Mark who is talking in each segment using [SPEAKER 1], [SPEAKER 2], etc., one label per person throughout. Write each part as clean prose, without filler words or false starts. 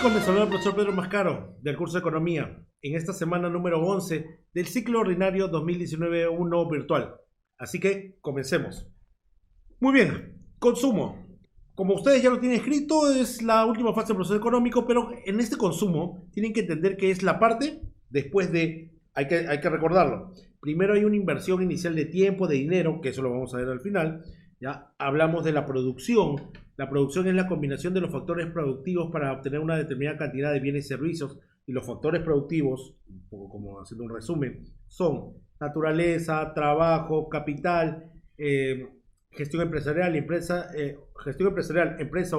[SPEAKER 1] chicos, les saluda el profesor Pedro Mascaro del curso de Economía en esta semana número 11 del ciclo ordinario 2019-1 virtual. Así que comencemos. Muy bien, consumo. Como ustedes ya lo tienen escrito, es la última fase del proceso económico, pero en este consumo tienen que entender que es la parte después de, hay que recordarlo. Primero hay una inversión inicial de tiempo, de dinero, que eso lo vamos a ver al final. Ya hablamos de la producción. La producción es la combinación de los factores productivos para obtener una determinada cantidad de bienes y servicios. Y los factores productivos, un poco como haciendo un resumen, son naturaleza, trabajo, capital, gestión empresarial, empresa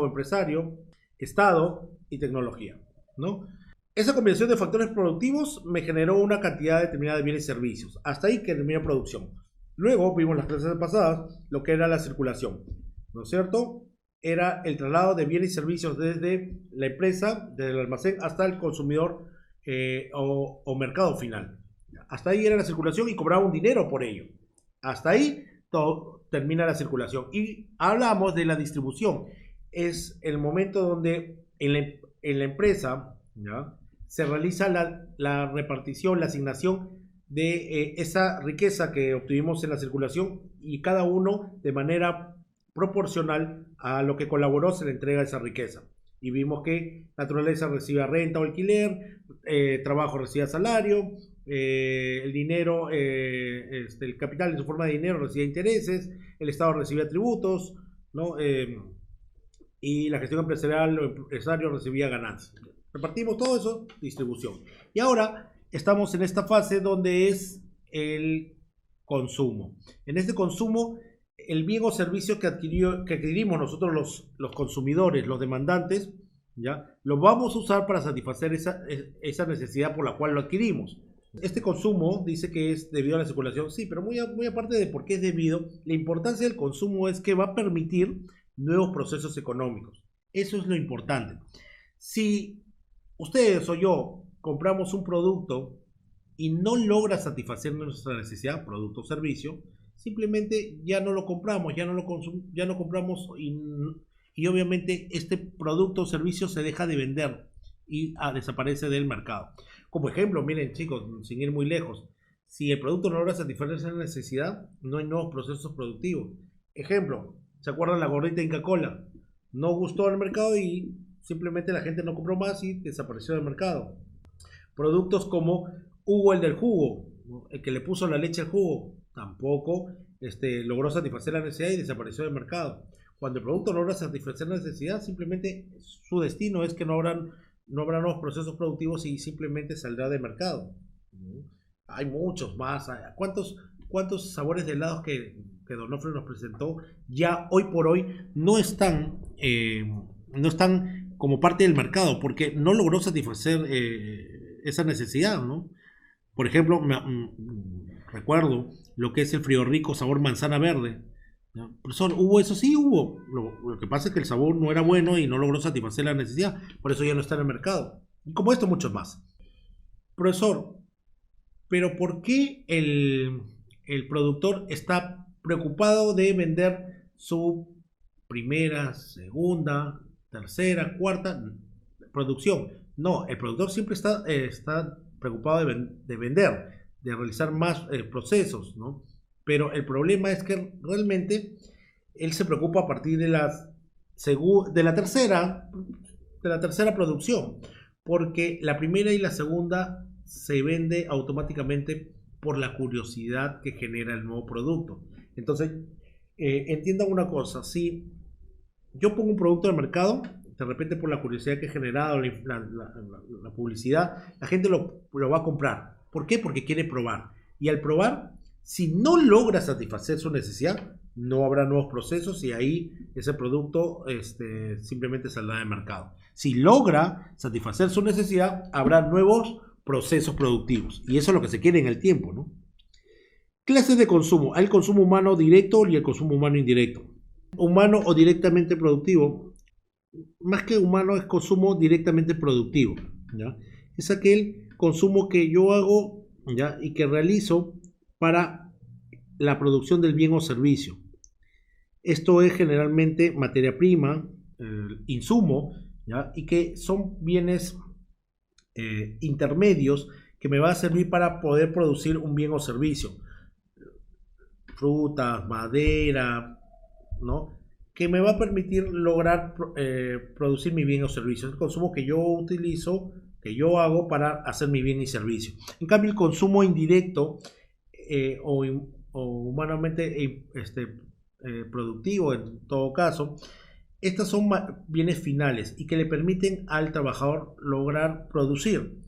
[SPEAKER 1] o empresario, Estado y tecnología, ¿no? Esa combinación de factores productivos me generó una cantidad determinada de bienes y servicios. Hasta ahí que termina producción. Luego vimos las clases pasadas lo que era la circulación, ¿no es cierto? Era el traslado de bienes y servicios desde la empresa, desde el almacén hasta el consumidor o mercado final. Hasta ahí era la circulación y cobraba un dinero por ello. Hasta ahí todo termina la circulación. Y hablamos de la distribución. Es el momento donde en la empresa, ¿ya?, se realiza la repartición, la asignación de esa riqueza que obtuvimos en la circulación y cada uno de manera proporcional a lo que colaboró se le entrega esa riqueza. Y vimos que naturaleza recibía renta o alquiler, trabajo recibía salario, el dinero, el capital en su forma de dinero recibía intereses, el Estado recibía tributos, ¿no? Y la gestión empresarial o empresario recibía ganancias. Repartimos todo eso, distribución. Y ahora estamos en esta fase donde es el consumo. En este consumo, el bien o servicio que adquirimos nosotros los consumidores, los demandantes, ¿ya?, lo vamos a usar para satisfacer esa necesidad por la cual lo adquirimos. Este consumo dice que es debido a la circulación, sí, pero muy aparte de por qué es debido, la importancia del consumo es que va a permitir nuevos procesos económicos. Eso es lo importante. Si ustedes o yo compramos un producto y no logra satisfacer nuestra necesidad, producto o servicio, simplemente ya no lo compramos, ya no compramos y obviamente este producto o servicio se deja de vender y desaparece del mercado. Como ejemplo, miren chicos, sin ir muy lejos, si el producto no logra satisfacer esa necesidad, no hay nuevos procesos productivos. Ejemplo, ¿se acuerdan la gordita Inca Kola? No gustó al mercado y simplemente la gente no compró más y desapareció del mercado. Productos como Hugo el del jugo, el que le puso la leche al jugo, tampoco logró satisfacer la necesidad y desapareció del mercado. Cuando el producto no logra satisfacer la necesidad, simplemente su destino es que no habrá nuevos procesos productivos y simplemente saldrá del mercado. Hay muchos más. ¿Cuántos sabores de helados que Donofrio nos presentó ya hoy por hoy no están como parte del mercado porque no logró satisfacer esa necesidad, ¿no? Por ejemplo, recuerdo lo que es el Frío Rico sabor manzana verde, ¿no? Profesor, ¿hubo eso? Sí, hubo. Lo que pasa es que el sabor no era bueno y no logró satisfacer la necesidad, por eso ya no está en el mercado. Y como esto, muchos más. Profesor, pero ¿por qué el productor está preocupado de vender su primera, segunda, tercera, cuarta producción? No, el productor siempre está preocupado de vender, de realizar más procesos, ¿no? Pero el problema es que realmente él se preocupa a partir de la tercera producción, porque la primera y la segunda se vende automáticamente por la curiosidad que genera el nuevo producto. Entonces, entiendan una cosa, si yo pongo un producto al mercado, de repente por la curiosidad que he generado, la publicidad, la gente lo va a comprar. ¿Por qué? Porque quiere probar. Y al probar, si no logra satisfacer su necesidad, no habrá nuevos procesos y ahí ese producto simplemente saldrá del mercado. Si logra satisfacer su necesidad, habrá nuevos procesos productivos. Y eso es lo que se quiere en el tiempo, ¿no? Clases de consumo. Hay el consumo humano directo y el consumo humano indirecto. Humano o directamente productivo. Más que humano es consumo directamente productivo, ¿ya? Es aquel consumo que yo hago, ¿ya?, y que realizo para la producción del bien o servicio. Esto es generalmente materia prima, insumo, ¿ya? Y que son bienes intermedios que me va a servir para poder producir un bien o servicio. Frutas, madera, ¿no? Que me va a permitir lograr producir mi bien o servicio. Es el consumo que yo utilizo, que yo hago para hacer mi bien y servicio. En cambio, el consumo indirecto o humanamente productivo, en todo caso, estas son bienes finales y que le permiten al trabajador lograr producir.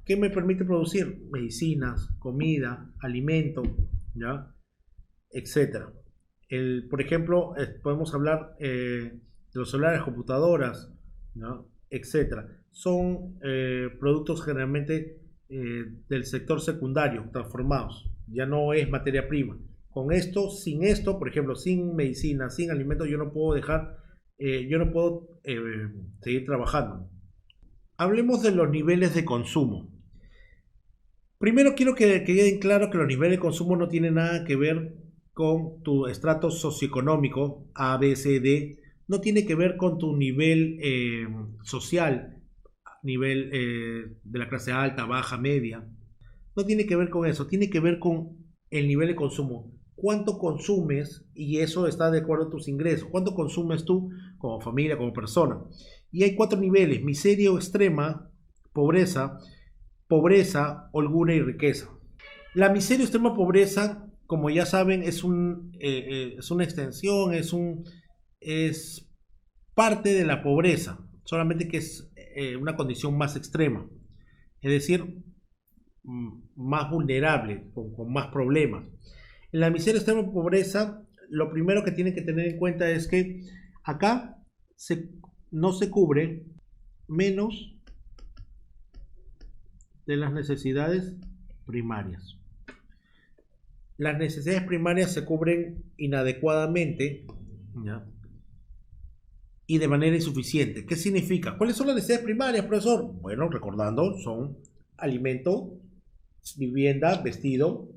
[SPEAKER 1] ¿Qué me permite producir? Medicinas, comida, alimento, ¿ya? Etcétera. Por ejemplo, podemos hablar de los celulares, computadoras, ¿no? Etcétera. Son productos generalmente del sector secundario, transformados. Ya no es materia prima. Con esto, sin esto, por ejemplo, sin medicina, sin alimentos, yo no puedo seguir trabajando. Hablemos de los niveles de consumo. Primero quiero que quede claro que los niveles de consumo no tienen nada que ver con tu estrato socioeconómico A, B, C, D, no tiene que ver con tu nivel social, nivel de la clase alta, baja, media, no tiene que ver con eso, tiene que ver con el nivel de consumo. ¿Cuánto consumes? Y eso está de acuerdo a tus ingresos. ¿Cuánto consumes tú como familia, como persona? Y hay 4 niveles: miseria extrema, pobreza, pobreza, holgura y riqueza. La miseria extrema pobreza, como ya saben, es una extensión, es parte de la pobreza, solamente que es una condición más extrema, es decir, más vulnerable, con más problemas. En la miseria extrema pobreza, lo primero que tienen que tener en cuenta es que acá no se cubre menos de las necesidades primarias. Las necesidades primarias se cubren inadecuadamente, ¿ya? Y de manera insuficiente. ¿Qué significa? ¿Cuáles son las necesidades primarias, profesor? Bueno, recordando, son alimento, vivienda, vestido.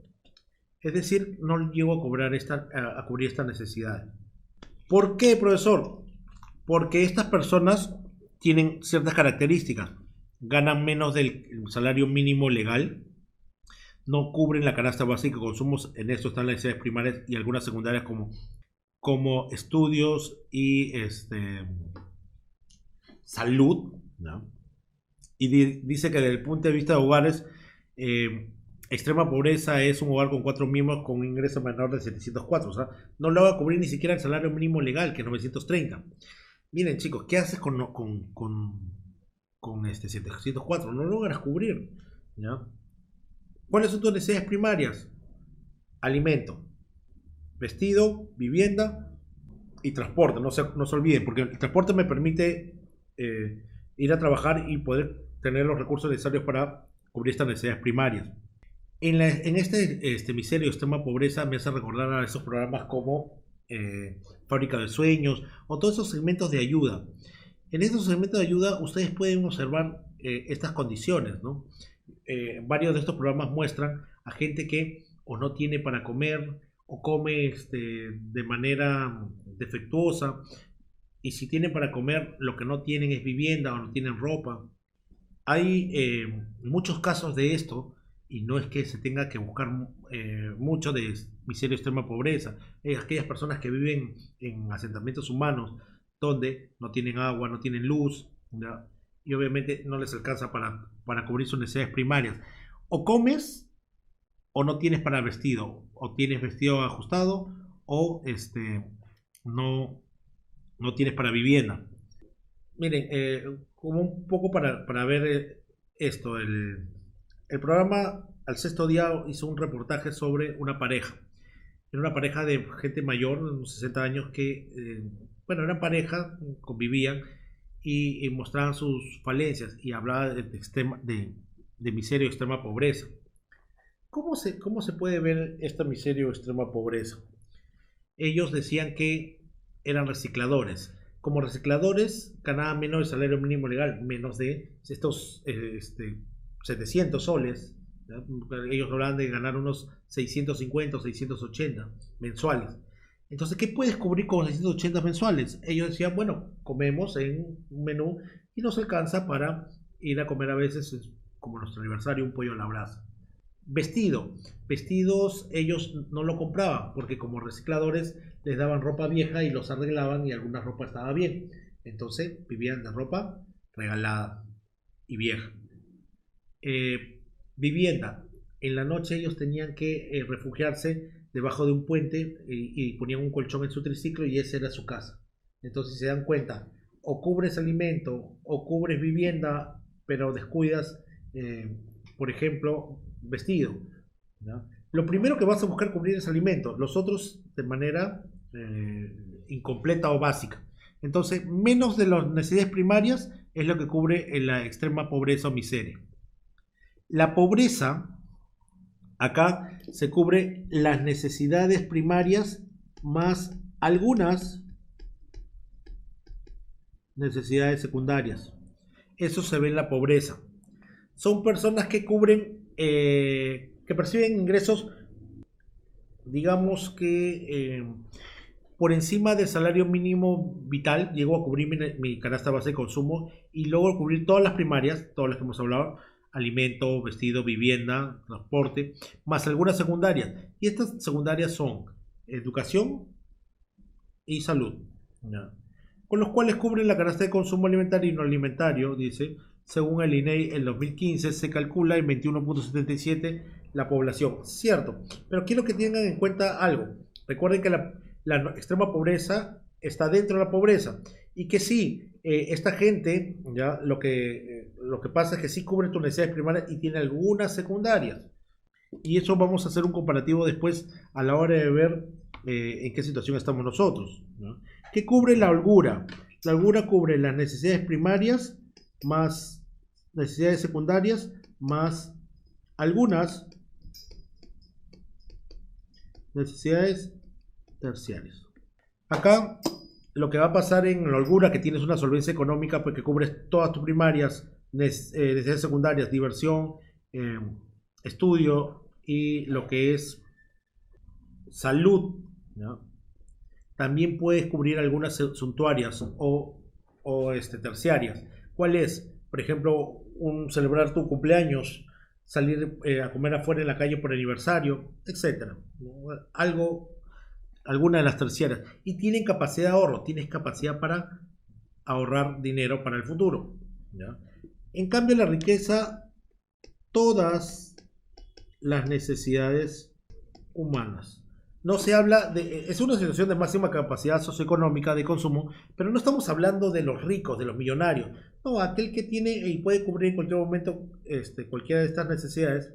[SPEAKER 1] Es decir, no llego a cubrir estas necesidades. ¿Por qué, profesor? Porque estas personas tienen ciertas características. Ganan menos del salario mínimo legal, no cubren la canasta básica de consumos. En esto están las necesidades primarias y algunas secundarias como estudios y salud, ¿no? Y dice que desde el punto de vista de hogares, extrema pobreza es un hogar con 4 miembros con un ingreso menor de 704, o sea, no lo va a cubrir ni siquiera el salario mínimo legal, que es 930. Miren, chicos, ¿qué haces con 704? No logras cubrir, ¿ya? ¿Cuáles son tus necesidades primarias? Alimento, vestido, vivienda y transporte. No se olviden, porque el transporte me permite ir a trabajar y poder tener los recursos necesarios para cubrir estas necesidades primarias. En este miserio, extrema pobreza, me hace recordar a esos programas como Fábrica de Sueños o todos esos segmentos de ayuda. En estos segmentos de ayuda ustedes pueden observar estas condiciones, ¿no? Varios de estos programas muestran a gente que o no tiene para comer o come de manera defectuosa, y si tienen para comer lo que no tienen es vivienda o no tienen ropa. Hay muchos casos de esto, y no es que se tenga que buscar mucho de miseria extrema pobreza. Aquellas personas que viven en asentamientos humanos donde no tienen agua, no tienen luz, ¿ya? Y obviamente no les alcanza para cubrir sus necesidades primarias. O comes o no tienes para vestido, o tienes vestido ajustado, o no tienes para vivienda. Miren, como un poco para ver esto, el programa Al Sexto Día hizo un reportaje sobre una pareja. Era una pareja de gente mayor, de unos 60 años, que, eran pareja, convivían, y mostraban sus falencias y hablaba de miseria o extrema pobreza. ¿Cómo se puede ver esta miseria o extrema pobreza? Ellos decían que eran recicladores. Como recicladores ganaban menos del salario mínimo legal, menos de estos 700 soles. ¿Ya? Ellos hablaban de ganar unos 650 o 680 mensuales. Entonces, ¿qué puedes cubrir con 680 mensuales? Ellos decían, bueno, comemos en un menú y nos alcanza para ir a comer a veces, como nuestro aniversario, un pollo a la brasa. Vestido. Vestidos ellos no lo compraban porque como recicladores les daban ropa vieja y los arreglaban y alguna ropa estaba bien. Entonces vivían de ropa regalada y vieja. Vivienda. En la noche ellos tenían que refugiarse debajo de un puente y ponían un colchón en su triciclo y esa era su casa. Entonces, si se dan cuenta, o cubres alimento o cubres vivienda, pero descuidas, por ejemplo, vestido, ¿no? Lo primero que vas a buscar cubrir es alimento, los otros de manera incompleta o básica. Entonces, menos de las necesidades primarias es lo que cubre en la extrema pobreza o miseria. La pobreza, acá se cubre las necesidades primarias más algunas necesidades secundarias. Eso se ve en la pobreza. Son personas que cubren, que perciben ingresos, digamos que por encima del salario mínimo vital, llego a cubrir mi canasta base de consumo y logro cubrir todas las primarias, todas las que hemos hablado, alimento, vestido, vivienda, transporte, más algunas secundarias. Y estas secundarias son educación y salud, ¿ya? Con los cuales cubren la canasta de consumo alimentario y no alimentario, dice, según el INEI, en 2015 se calcula en 21.77 la población. Cierto, pero quiero que tengan en cuenta algo. Recuerden que la extrema pobreza está dentro de la pobreza y que sí, esta gente, ya lo que pasa es que sí cubre tus necesidades primarias y tiene algunas secundarias. Y eso vamos a hacer un comparativo después a la hora de ver en qué situación estamos nosotros, ¿no? ¿Qué cubre la holgura? La holgura cubre las necesidades primarias más necesidades secundarias más algunas necesidades terciarias. Acá lo que va a pasar en la holgura, que tienes una solvencia económica porque cubres todas tus primarias, necesidades secundarias, diversión, estudio y lo que es salud, ¿no? También puedes cubrir algunas suntuarias o terciarias. ¿Cuál es? Por ejemplo, celebrar tu cumpleaños, salir a comer afuera en la calle por aniversario, etcétera. Alguna de las terciarias. Y tienen capacidad de ahorro, tienes capacidad para ahorrar dinero para el futuro, ¿ya? En cambio, la riqueza, todas las necesidades humanas. No se habla de, es una situación de máxima capacidad socioeconómica de consumo, pero no estamos hablando de los ricos, de los millonarios. No, aquel que tiene y puede cubrir en cualquier momento cualquiera de estas necesidades,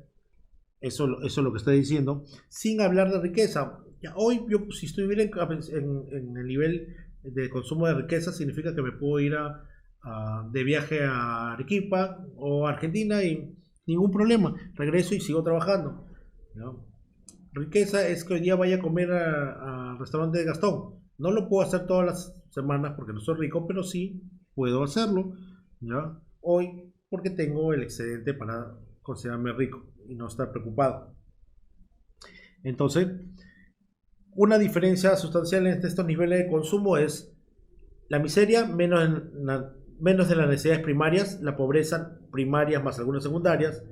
[SPEAKER 1] eso es lo que estoy diciendo, sin hablar de riqueza. Ya, hoy, yo, si estuviera en el nivel de consumo de riqueza, significa que me puedo ir de viaje a Arequipa o a Argentina y ningún problema. Regreso y sigo trabajando, ¿no? Riqueza es que hoy día vaya a comer al restaurante de Gastón. No lo puedo hacer todas las semanas porque no soy rico, pero sí puedo hacerlo, ¿ya? Hoy porque tengo el excedente para considerarme rico y no estar preocupado. Entonces, una diferencia sustancial en estos niveles de consumo es la miseria menos de las necesidades primarias, la pobreza primaria más algunas secundarias,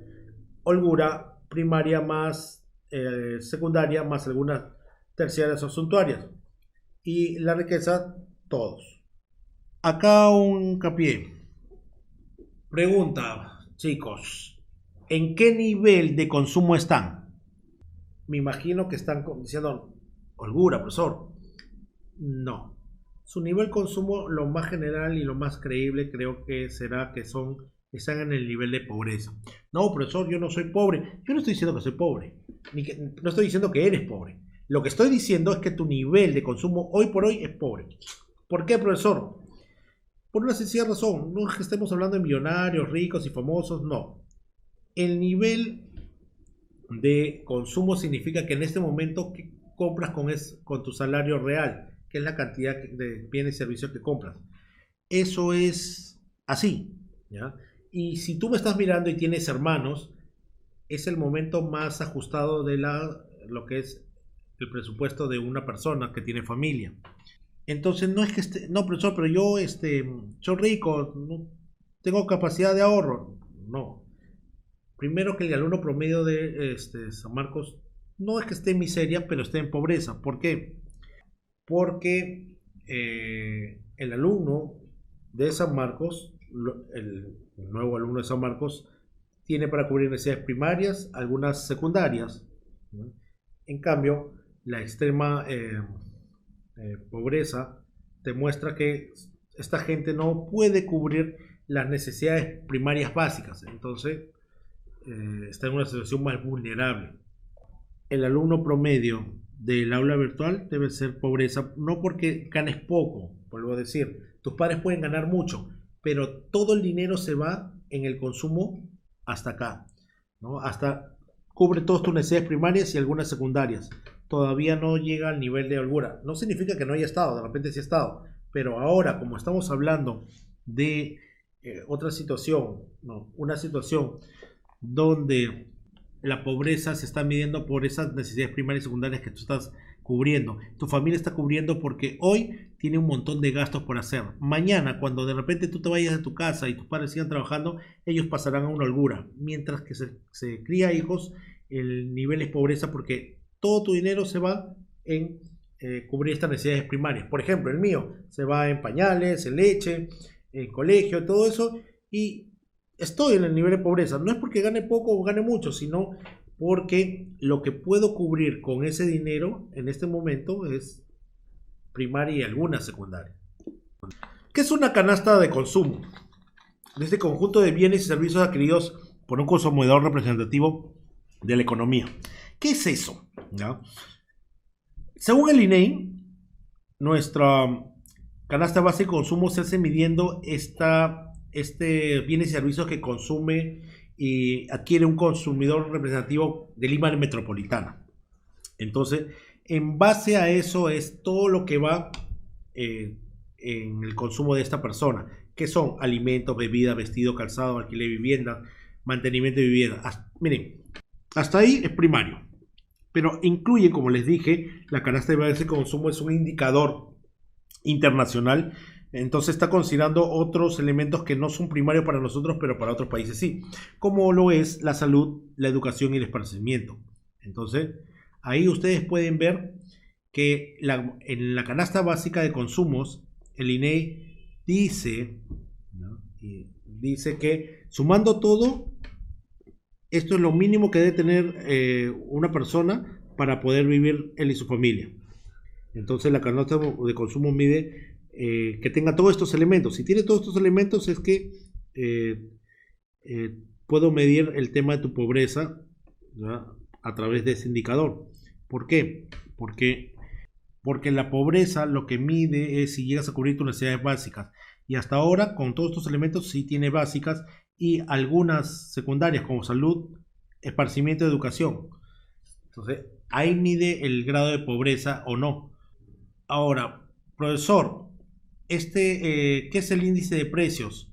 [SPEAKER 1] holgura primaria más secundaria más algunas terciarias o suntuarias y la riqueza todos. Acá un hincapié. Pregunta, chicos, ¿en qué nivel de consumo están? Me imagino que están diciendo holgura, profesor. No. Su nivel de consumo, lo más general y lo más creíble, creo que será que están en el nivel de pobreza. No, profesor, yo no soy pobre. Yo no estoy diciendo que soy pobre. No estoy diciendo que eres pobre. Lo que estoy diciendo es que tu nivel de consumo hoy por hoy es pobre. ¿Por qué, profesor? Por una sencilla razón. No es que estemos hablando de millonarios, ricos y famosos, no. El nivel de consumo significa que en este momento compras con tu salario real, que es la cantidad de bienes y servicios que compras. Eso es así, ¿ya? Y si tú me estás mirando y tienes hermanos, es el momento más ajustado de lo que es el presupuesto de una persona que tiene familia. Entonces no es que no, profesor, pero yo soy rico, no tengo capacidad de ahorro. No. Primero que el alumno promedio de San Marcos no es que esté en miseria, pero esté en pobreza. ¿Por qué? Porque el alumno de San Marcos, el nuevo alumno de San Marcos, tiene para cubrir necesidades primarias, algunas secundarias, ¿no? En cambio, la extrema pobreza demuestra que esta gente no puede cubrir las necesidades primarias básicas, entonces está en una situación más vulnerable. El alumno promedio del aula virtual debe ser pobreza, no porque ganes poco, vuelvo a decir, tus padres pueden ganar mucho, pero todo el dinero se va en el consumo hasta acá, ¿no? Hasta cubre todas tus necesidades primarias y algunas secundarias. Todavía no llega al nivel de holgura. No significa que no haya estado, de repente sí ha estado, pero ahora, como estamos hablando de otra situación, ¿no? Una situación donde la pobreza se está midiendo por esas necesidades primarias y secundarias que tú estás cubriendo. Tu familia está cubriendo porque hoy tiene un montón de gastos por hacer. Mañana, cuando de repente tú te vayas de tu casa y tus padres sigan trabajando, ellos pasarán a una holgura. Mientras que se cría hijos, el nivel es pobreza porque todo tu dinero se va en cubrir estas necesidades primarias. Por ejemplo, el mío se va en pañales, en leche, en colegio, todo eso, y estoy en el nivel de pobreza. No es porque gane poco o gane mucho, sino porque lo que puedo cubrir con ese dinero en este momento es primaria y alguna secundaria. ¿Qué es una canasta de consumo? De este conjunto de bienes y servicios adquiridos por un consumidor representativo de la economía. ¿Qué es eso? ¿Ya? Según el INEI, nuestra canasta base de consumo se hace midiendo bienes y servicios que consume y adquiere un consumidor representativo de Lima metropolitana. Entonces, en base a eso es todo lo que va en el consumo de esta persona, que son alimentos, bebida, vestido, calzado, alquiler de vivienda, mantenimiento de vivienda. Miren, hasta ahí es primario, pero incluye, como les dije, la canasta de base de consumo es un indicador internacional. Entonces está considerando otros elementos que no son primarios para nosotros, pero para otros países sí, como lo es la salud, la educación y el esparcimiento. Entonces, ahí ustedes pueden ver que en la canasta básica de consumos, el INEI dice, ¿no? Dice que sumando todo, esto es lo mínimo que debe tener una persona para poder vivir él y su familia. Entonces la canasta de consumo mide que tenga todos estos elementos. Si tiene todos estos elementos es que puedo medir el tema de tu pobreza, ¿ya? A través de ese indicador. ¿Por qué? Porque la pobreza lo que mide es si llegas a cubrir tus necesidades básicas. Y hasta ahora, con todos estos elementos, sí tiene básicas y algunas secundarias como salud, esparcimiento y educación. Entonces, ahí mide el grado de pobreza o no. Ahora, profesor, ¿qué es el índice de precios?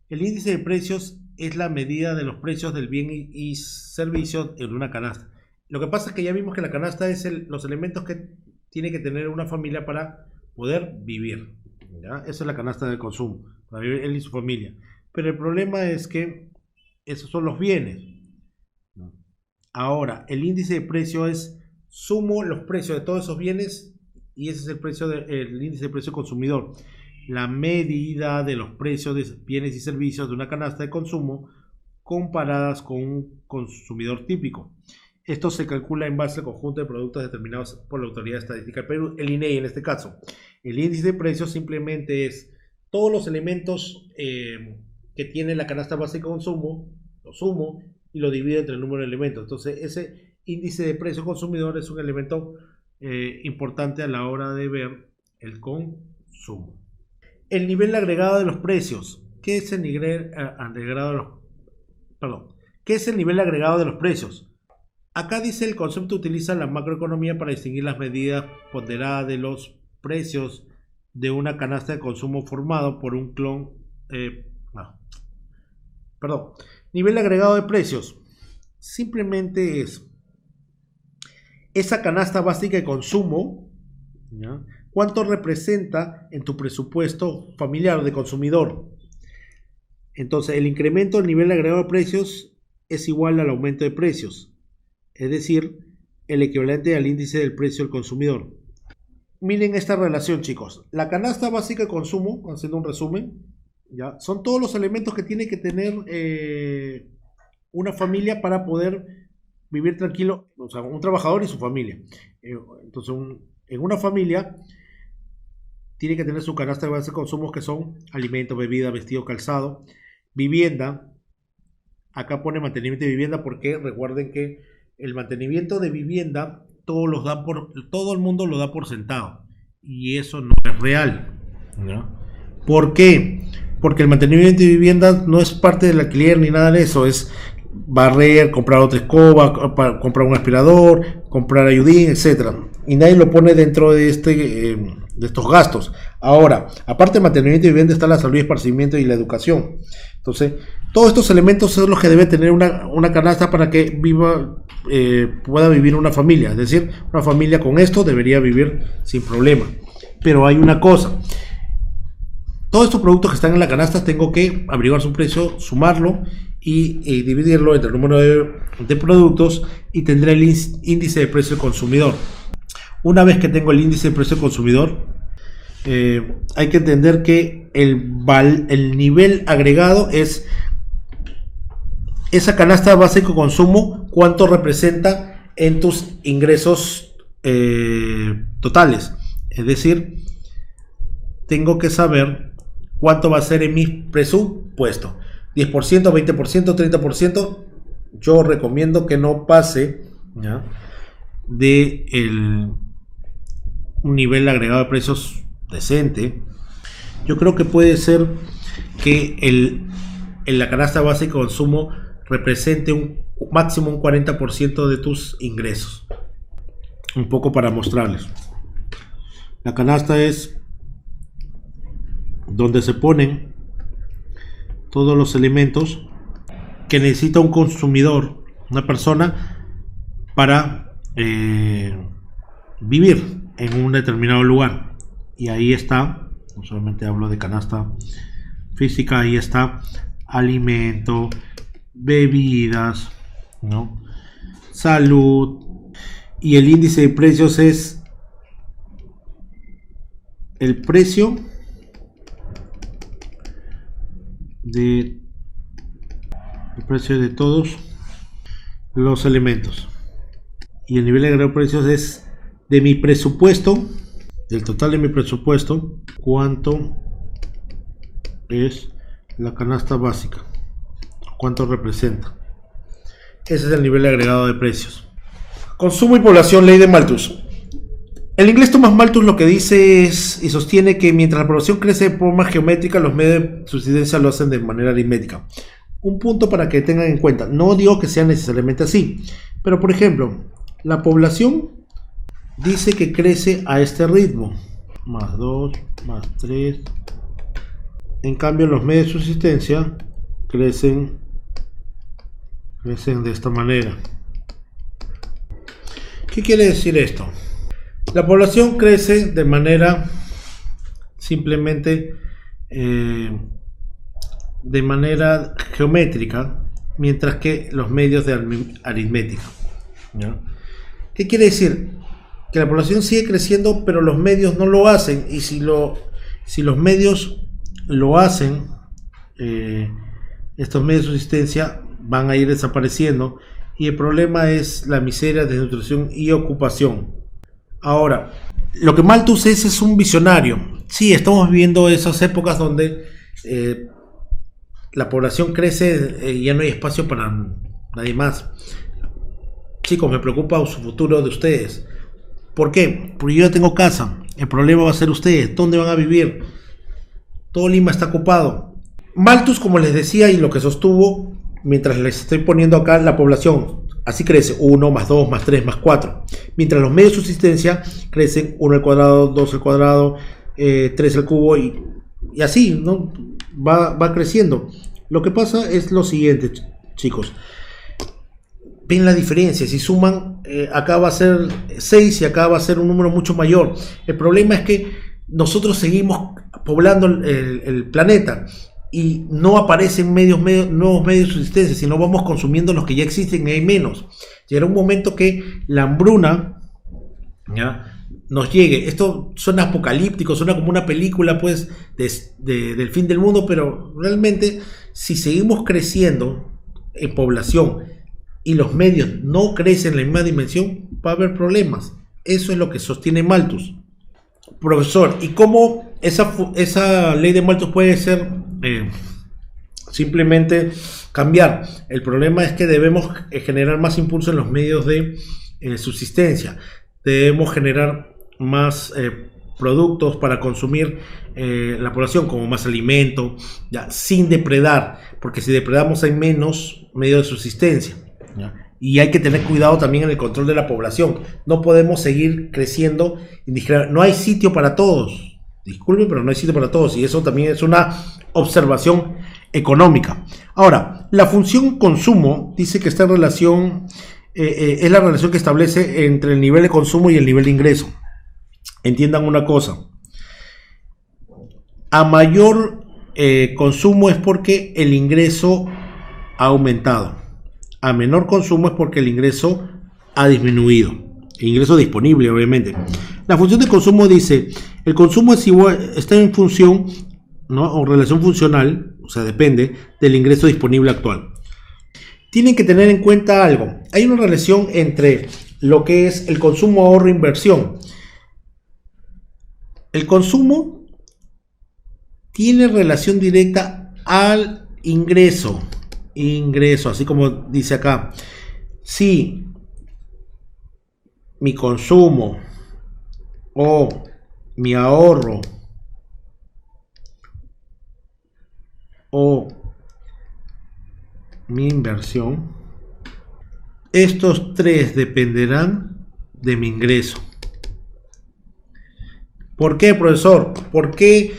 [SPEAKER 1] El índice de precios es la medida de los precios del bien y servicio en una canasta. Lo que pasa es que ya vimos que la canasta es los elementos que tiene que tener una familia para poder vivir, ¿ya? Esa es la canasta de consumo, para vivir él y su familia. Pero el problema es que esos son los bienes. Ahora, el índice de precio es sumo los precios de todos esos bienes y ese es el índice de precio consumidor. La medida de los precios de bienes y servicios de una canasta de consumo comparadas con un consumidor típico. Esto se calcula en base al conjunto de productos determinados por la Autoridad Estadística del Perú, el INEI en este caso. El índice de precios simplemente es todos los elementos que tiene la canasta base de consumo, lo sumo y lo divido entre el número de elementos. Entonces ese índice de precio consumidor es un elemento importante a la hora de ver el consumo. El nivel agregado de los precios. ¿Qué es el nivel agregado de los ¿Qué es el nivel agregado de los precios? Acá dice el concepto utiliza la macroeconomía para distinguir las medidas ponderadas de los precios de una canasta de consumo formado por un clon. Nivel agregado de precios. Simplemente es esa canasta básica de consumo, ¿ya? ¿Cuánto representa en tu presupuesto familiar de consumidor? Entonces, el incremento del nivel agregado de precios es igual al aumento de precios, es decir, el equivalente al índice del precio del consumidor. Miren esta relación, chicos. La canasta básica de consumo, haciendo un resumen, ¿ya? Son todos los elementos que tiene que tener una familia para poder vivir tranquilo, o sea, un trabajador y su familia. Entonces, en una familia tiene que tener su canasta de base de consumos, que son alimentos, bebida, vestido, calzado, vivienda. Acá pone mantenimiento de vivienda porque recuerden que el mantenimiento de vivienda todo el mundo lo da por sentado, y eso no es real, ¿no? ¿Por qué? Porque el mantenimiento de vivienda no es parte del alquiler ni nada de eso, es barrer, comprar otra escoba, comprar un aspirador, comprar ayudín, etcétera, y nadie lo pone dentro de estos gastos. Ahora, aparte del mantenimiento de vivienda, está la salud y esparcimiento y la educación. Entonces, todos estos elementos son los que debe tener una canasta para que pueda vivir una familia. Es decir, una familia con esto debería vivir sin problema. Pero hay una cosa: todos estos productos que están en la canasta tengo que averiguar su precio, sumarlo y dividirlo entre el número de productos, y tendré el índice de precio del consumidor. Una vez que tengo el índice de precio del consumidor, hay que entender que el nivel agregado es esa canasta básica de consumo, cuánto representa en tus ingresos totales. Es decir, tengo que saber cuánto va a ser en mi presupuesto. 10%, 20%, 30%. Yo recomiendo que no pase, ¿ya?, de un nivel agregado de precios decente. Yo creo que puede ser que en la canasta básica de consumo represente un máximo un 40% de tus ingresos. Un poco para mostrarles. La canasta es donde se ponen todos los elementos que necesita un consumidor, una persona, para vivir en un determinado lugar. Y ahí está, no solamente hablo de canasta física, ahí está alimento, bebidas, ¿no?, salud, y el índice de precios es el precio de todos los elementos, y el nivel agregado de precios es de mi presupuesto, del total de mi presupuesto, cuánto es la canasta básica, cuánto representa. Ese es el nivel agregado de precios. Consumo y población, ley de Malthus. El inglés Thomas Malthus lo que dice es y sostiene que mientras la población crece de forma geométrica, los medios de subsistencia lo hacen de manera aritmética. Un punto para que tengan en cuenta: no digo que sea necesariamente así, pero por ejemplo, la población dice que crece a este ritmo, más 2, más 3. En cambio, los medios de subsistencia crecen de esta manera. ¿Qué quiere decir esto? La población crece de manera simplemente de manera geométrica, mientras que los medios de aritmética, ¿ya? ¿Qué quiere decir? Que la población sigue creciendo, pero los medios no lo hacen, y si los medios lo hacen, estos medios de subsistencia van a ir desapareciendo, y el problema es la miseria, desnutrición y ocupación. Ahora, lo que Malthus es un visionario. Sí, estamos viviendo esas épocas donde la población crece y ya no hay espacio para nadie más. Chicos, me preocupa su futuro de ustedes. ¿Por qué? Porque yo ya tengo casa. El problema va a ser ustedes. ¿Dónde van a vivir? Todo Lima está ocupado. Malthus, como les decía, y lo que sostuvo, mientras les estoy poniendo acá la población, así crece 1, más 2, más 3, más 4. Mientras los medios de subsistencia crecen 1 al cuadrado, 2 al cuadrado, 3 al cubo, y así, ¿no? Va creciendo. Lo que pasa es lo siguiente, chicos. ven la diferencia. Si suman, acá va a ser 6 y acá va a ser un número mucho mayor. El problema es que nosotros seguimos poblando el planeta y no aparecen nuevos medios de subsistencia, sino vamos consumiendo los que ya existen y hay menos. Llegará un momento que la hambruna, ¿ya?, nos llegue. Esto suena apocalíptico, suena como una película pues del fin del mundo, pero realmente si seguimos creciendo en población y los medios no crecen en la misma dimensión, va a haber problemas. Eso es lo que sostiene Malthus. Profesor, ¿y cómo esa ley de Malthus puede ser simplemente cambiar? El problema es que debemos generar más impulso en los medios de subsistencia. Debemos generar más productos para consumir la población, como más alimento, ya, sin depredar, porque si depredamos hay menos medios de subsistencia, ¿ya? Y hay que tener cuidado también en el control de la población. No podemos seguir creciendo indiscriminadamente. No hay sitio para todos. Disculpen, pero no hay sitio para todos. Y eso también es una observación económica. Ahora, la función consumo dice que esta relación es la relación que establece entre el nivel de consumo y el nivel de ingreso. Entiendan una cosa. A mayor consumo es porque el ingreso ha aumentado. A menor consumo es porque el ingreso ha disminuido. El ingreso disponible, obviamente. La función de consumo dice, el consumo es igual, está en función, ¿no?, o relación funcional, o sea, depende del ingreso disponible actual. Tienen que tener en cuenta algo. Hay una relación entre lo que es el consumo, ahorro, inversión. El consumo tiene relación directa al ingreso, así como dice acá. Si mi consumo o mi ahorro o mi inversión, estos tres dependerán de mi ingreso. ¿Por qué, profesor? Porque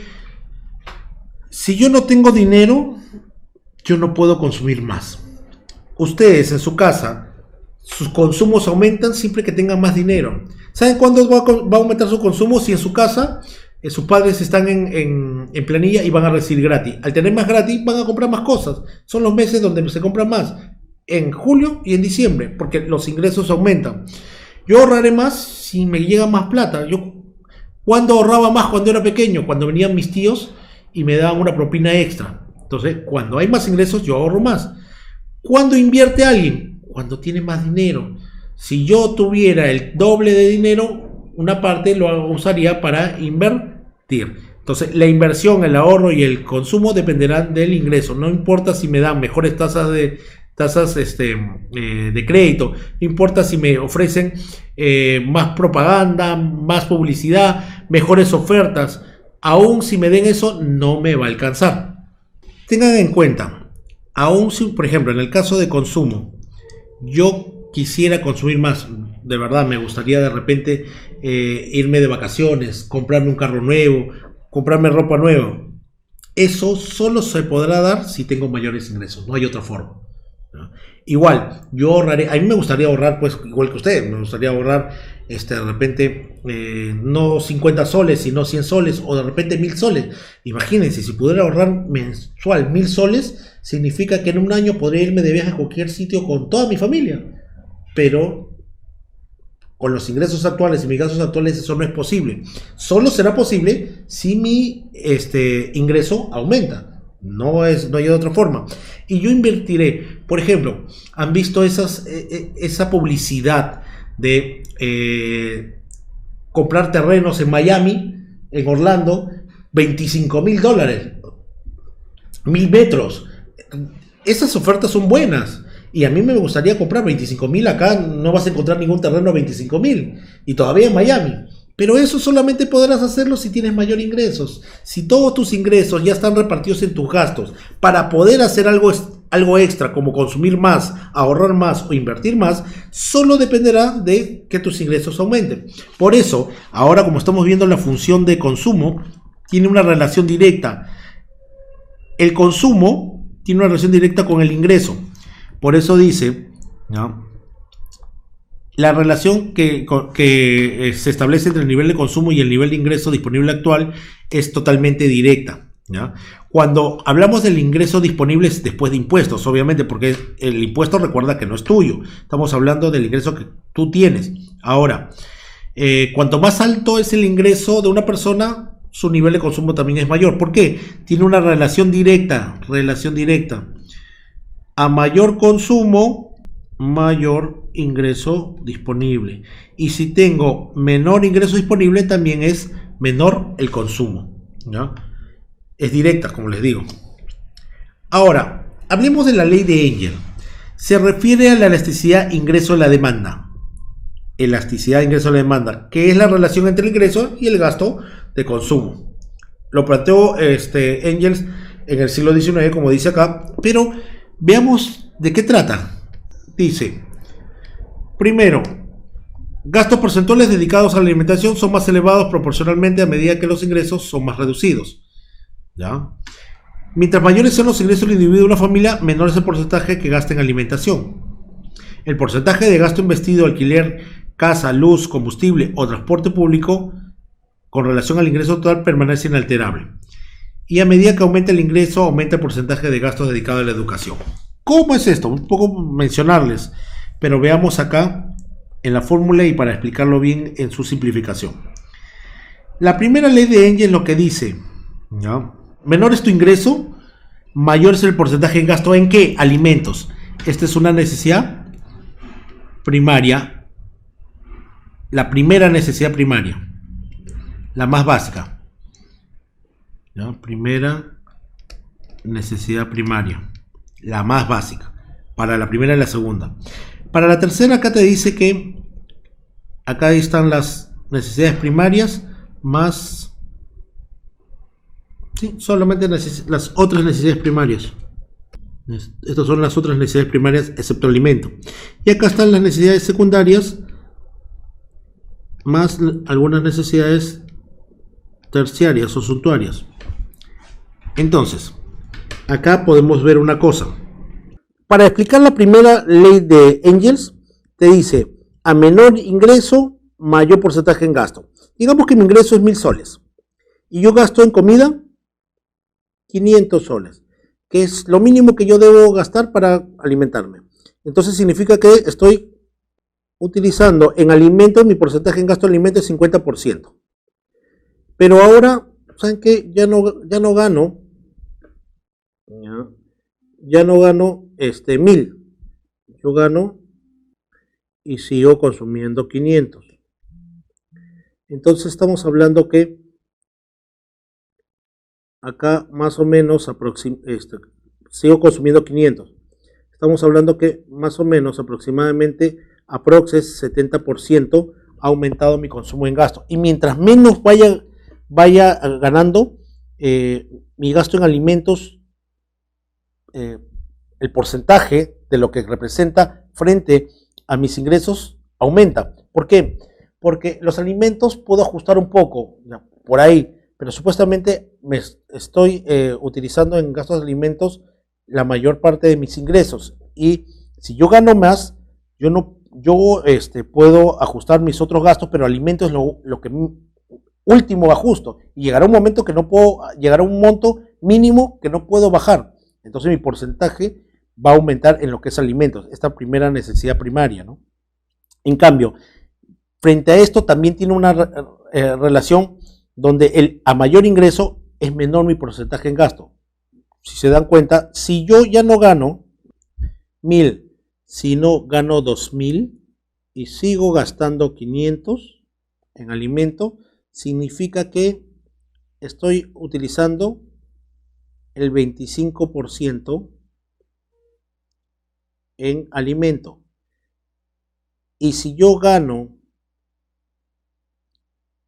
[SPEAKER 1] si yo no tengo dinero, yo no puedo consumir más. Ustedes en su casa, sus consumos aumentan siempre que tengan más dinero. ¿Saben cuándo va a aumentar su consumo? Si en su casa sus padres están en planilla y van a recibir gratis. Al tener más gratis, van a comprar más cosas. Son los meses donde se compran más. En julio y en diciembre, porque los ingresos aumentan. Yo ahorraré más si me llega más plata. ¿Cuándo ahorraba más cuando era pequeño? Cuando venían mis tíos y me daban una propina extra. Entonces, cuando hay más ingresos, yo ahorro más. ¿Cuándo invierte alguien? Cuando tiene más dinero. Si yo tuviera el doble de dinero, una parte lo usaría para invertir. Entonces, la inversión, el ahorro y el consumo dependerán del ingreso. No importa si me dan mejores tasas de crédito, no importa si me ofrecen más propaganda, más publicidad, mejores ofertas. Aún si me den eso, no me va a alcanzar. Tengan en cuenta, aún si, por ejemplo, en el caso de consumo, yo quisiera consumir más, de verdad, me gustaría de repente irme de vacaciones, comprarme un carro nuevo, comprarme ropa nueva. Eso solo se podrá dar si tengo mayores ingresos, no hay otra forma, ¿no? Igual, yo ahorraré, a mí me gustaría ahorrar, pues, igual que usted, me gustaría ahorrar, de repente, no 50 soles, sino 100 soles, o de repente 1000 soles. Imagínense, si pudiera ahorrar mensual 1000 soles, significa que en un año podría irme de viaje a cualquier sitio con toda mi familia. Pero con los ingresos actuales y mis gastos actuales eso no es posible. Solo será posible si mi ingreso aumenta. No hay de otra forma. Y yo invertiré. Por ejemplo, ¿han visto esa publicidad de comprar terrenos en Miami, en Orlando, $25,000, 1000 metros? Esas ofertas son buenas. Y a mí me gustaría comprar 25,000. Acá no vas a encontrar ningún terreno a 25,000. Y todavía en Miami. Pero eso solamente podrás hacerlo si tienes mayor ingresos. Si todos tus ingresos ya están repartidos en tus gastos, para poder hacer algo extra, como consumir más, ahorrar más o invertir más, solo dependerá de que tus ingresos aumenten. Por eso, ahora como estamos viendo la función de consumo, tiene una relación directa. El consumo tiene una relación directa con el ingreso. Por eso dice, ¿no?, la relación que se establece entre el nivel de consumo y el nivel de ingreso disponible actual es totalmente directa, ¿ya? Cuando hablamos del ingreso disponible es después de impuestos, obviamente, porque el impuesto recuerda que no es tuyo. Estamos hablando del ingreso que tú tienes. Ahora, cuanto más alto es el ingreso de una persona, su nivel de consumo también es mayor. ¿Por qué? Tiene una relación directa. A mayor consumo, mayor ingreso disponible. Y si tengo menor ingreso disponible, también es menor el consumo, ¿ya? Es directa, como les digo. Ahora, hablemos de la ley de Engel. Se refiere a la elasticidad ingreso a la demanda. Elasticidad ingreso a la demanda, que es la relación entre el ingreso y el gasto de consumo. Lo planteó Engels en el siglo XIX, como dice acá, pero veamos de qué trata. Dice, primero, gastos porcentuales dedicados a la alimentación son más elevados proporcionalmente a medida que los ingresos son más reducidos, ¿ya? Mientras mayores sean los ingresos del individuo de una familia, menor es el porcentaje que gasta en alimentación. El porcentaje de gasto investido, alquiler, casa, luz, combustible o transporte público con relación al ingreso total permanece inalterable. Y a medida que aumenta el ingreso, aumenta el porcentaje de gasto dedicado a la educación. ¿Cómo es esto? Un poco mencionarles, pero veamos acá en la fórmula y para explicarlo bien en su simplificación. La primera ley de Engel lo que dice, ¿no? Menor es tu ingreso, mayor es el porcentaje en gasto en ¿qué? Alimentos. Esta es una necesidad primaria, la primera necesidad primaria, la más básica, ¿no? Primera necesidad primaria, la más básica, para la primera y la segunda. Para la tercera acá te dice que acá están las necesidades primarias más, sí, solamente las otras necesidades primarias. Estas son las otras necesidades primarias excepto alimento. Y acá están las necesidades secundarias más algunas necesidades terciarias o suntuarias. Entonces, acá podemos ver una cosa. Para explicar la primera ley de Engels, te dice, a menor ingreso, mayor porcentaje en gasto. Digamos que mi ingreso es 1000 soles y yo gasto en comida 500 soles, que es lo mínimo que yo debo gastar para alimentarme. Entonces significa que estoy utilizando en alimentos, mi porcentaje en gasto de alimentos es 50%. Pero ahora, ¿saben qué? Ya no gano, ya no gano 1000. Yo gano y sigo consumiendo 500. Entonces estamos hablando que acá más o menos sigo consumiendo 500. Estamos hablando que más o menos aproximadamente aproximadamente 70% ha aumentado mi consumo en gasto. Y mientras menos vaya ganando mi gasto en alimentos, el porcentaje de lo que representa frente a mis ingresos aumenta. ¿Por qué? Porque los alimentos puedo ajustar un poco por ahí, pero supuestamente me estoy utilizando en gastos de alimentos la mayor parte de mis ingresos. Y si yo gano más, yo puedo ajustar mis otros gastos, pero alimentos es lo que último ajusto. Y llegará un momento que no puedo, llegará un monto mínimo que no puedo bajar. Entonces mi porcentaje va a aumentar en lo que es alimentos, esta primera necesidad primaria, ¿no? En cambio, frente a esto también tiene una relación donde a mayor ingreso es menor mi porcentaje en gasto. Si se dan cuenta, si yo ya no gano 1000, sino gano 2000 y sigo gastando 500 en alimento, significa que estoy utilizando el 25% en alimento. Y si yo gano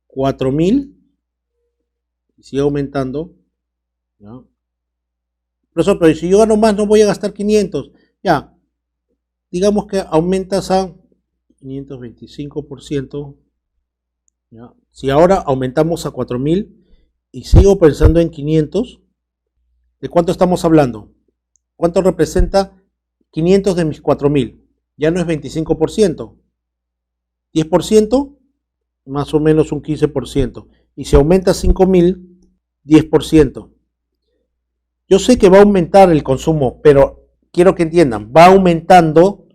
[SPEAKER 1] 4000 y sigue aumentando, ¿no? Pero si yo gano más no voy a gastar 500. Ya, digamos que aumentas a 525%. ¿Ya? Si ahora aumentamos a 4000 y sigo pensando en 500, ¿de cuánto estamos hablando? ¿Cuánto representa 500 de mis 4000? Ya no es 25%, 10%, más o menos un 15%. Y si aumenta 5.000, 10%. Yo sé que va a aumentar el consumo, pero quiero que entiendan, va aumentando,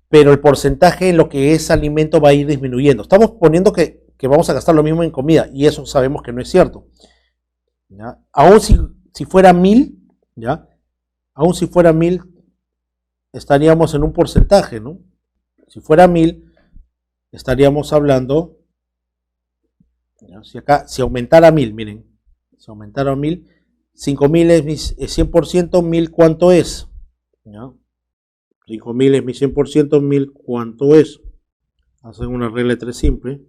[SPEAKER 1] pero el porcentaje en lo que es alimento va a ir disminuyendo. Estamos poniendo que vamos a gastar lo mismo en comida, y eso sabemos que no es cierto. ¿Ya? Aún si fuera 1.000, ¿ya? Aún si fuera 1.000, estaríamos en un porcentaje, ¿no? Si fuera 1.000, estaríamos hablando, ¿ya? Si aumentara 1.000, miren, si aumentara 1.000, 5.000 es mi 100%, 1.000 ¿cuánto es? ¿Ya? 5.000 es mi 100%, 1.000 ¿cuánto es? Hacen una regla de 3 simple.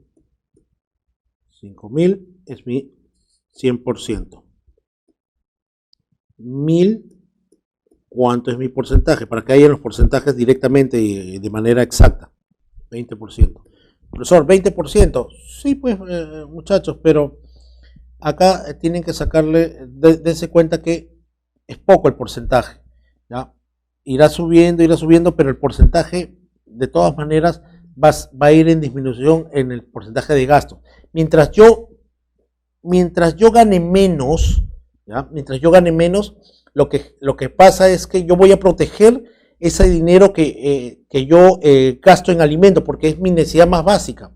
[SPEAKER 1] 5.000 es mi 100%. 1.000 ¿cuánto es mi porcentaje? Para que haya los porcentajes directamente y de manera exacta. 20%. Profesor, 20%. Sí, pues, muchachos, pero acá tienen que sacarle, dense cuenta que es poco el porcentaje. ¿Ya? Irá subiendo, pero el porcentaje, de todas maneras, va a ir en disminución en el porcentaje de gasto. Mientras yo gane menos, ¿ya? Mientras yo gane menos, lo que pasa es que yo voy a proteger ese dinero que yo gasto en alimento, porque es mi necesidad más básica.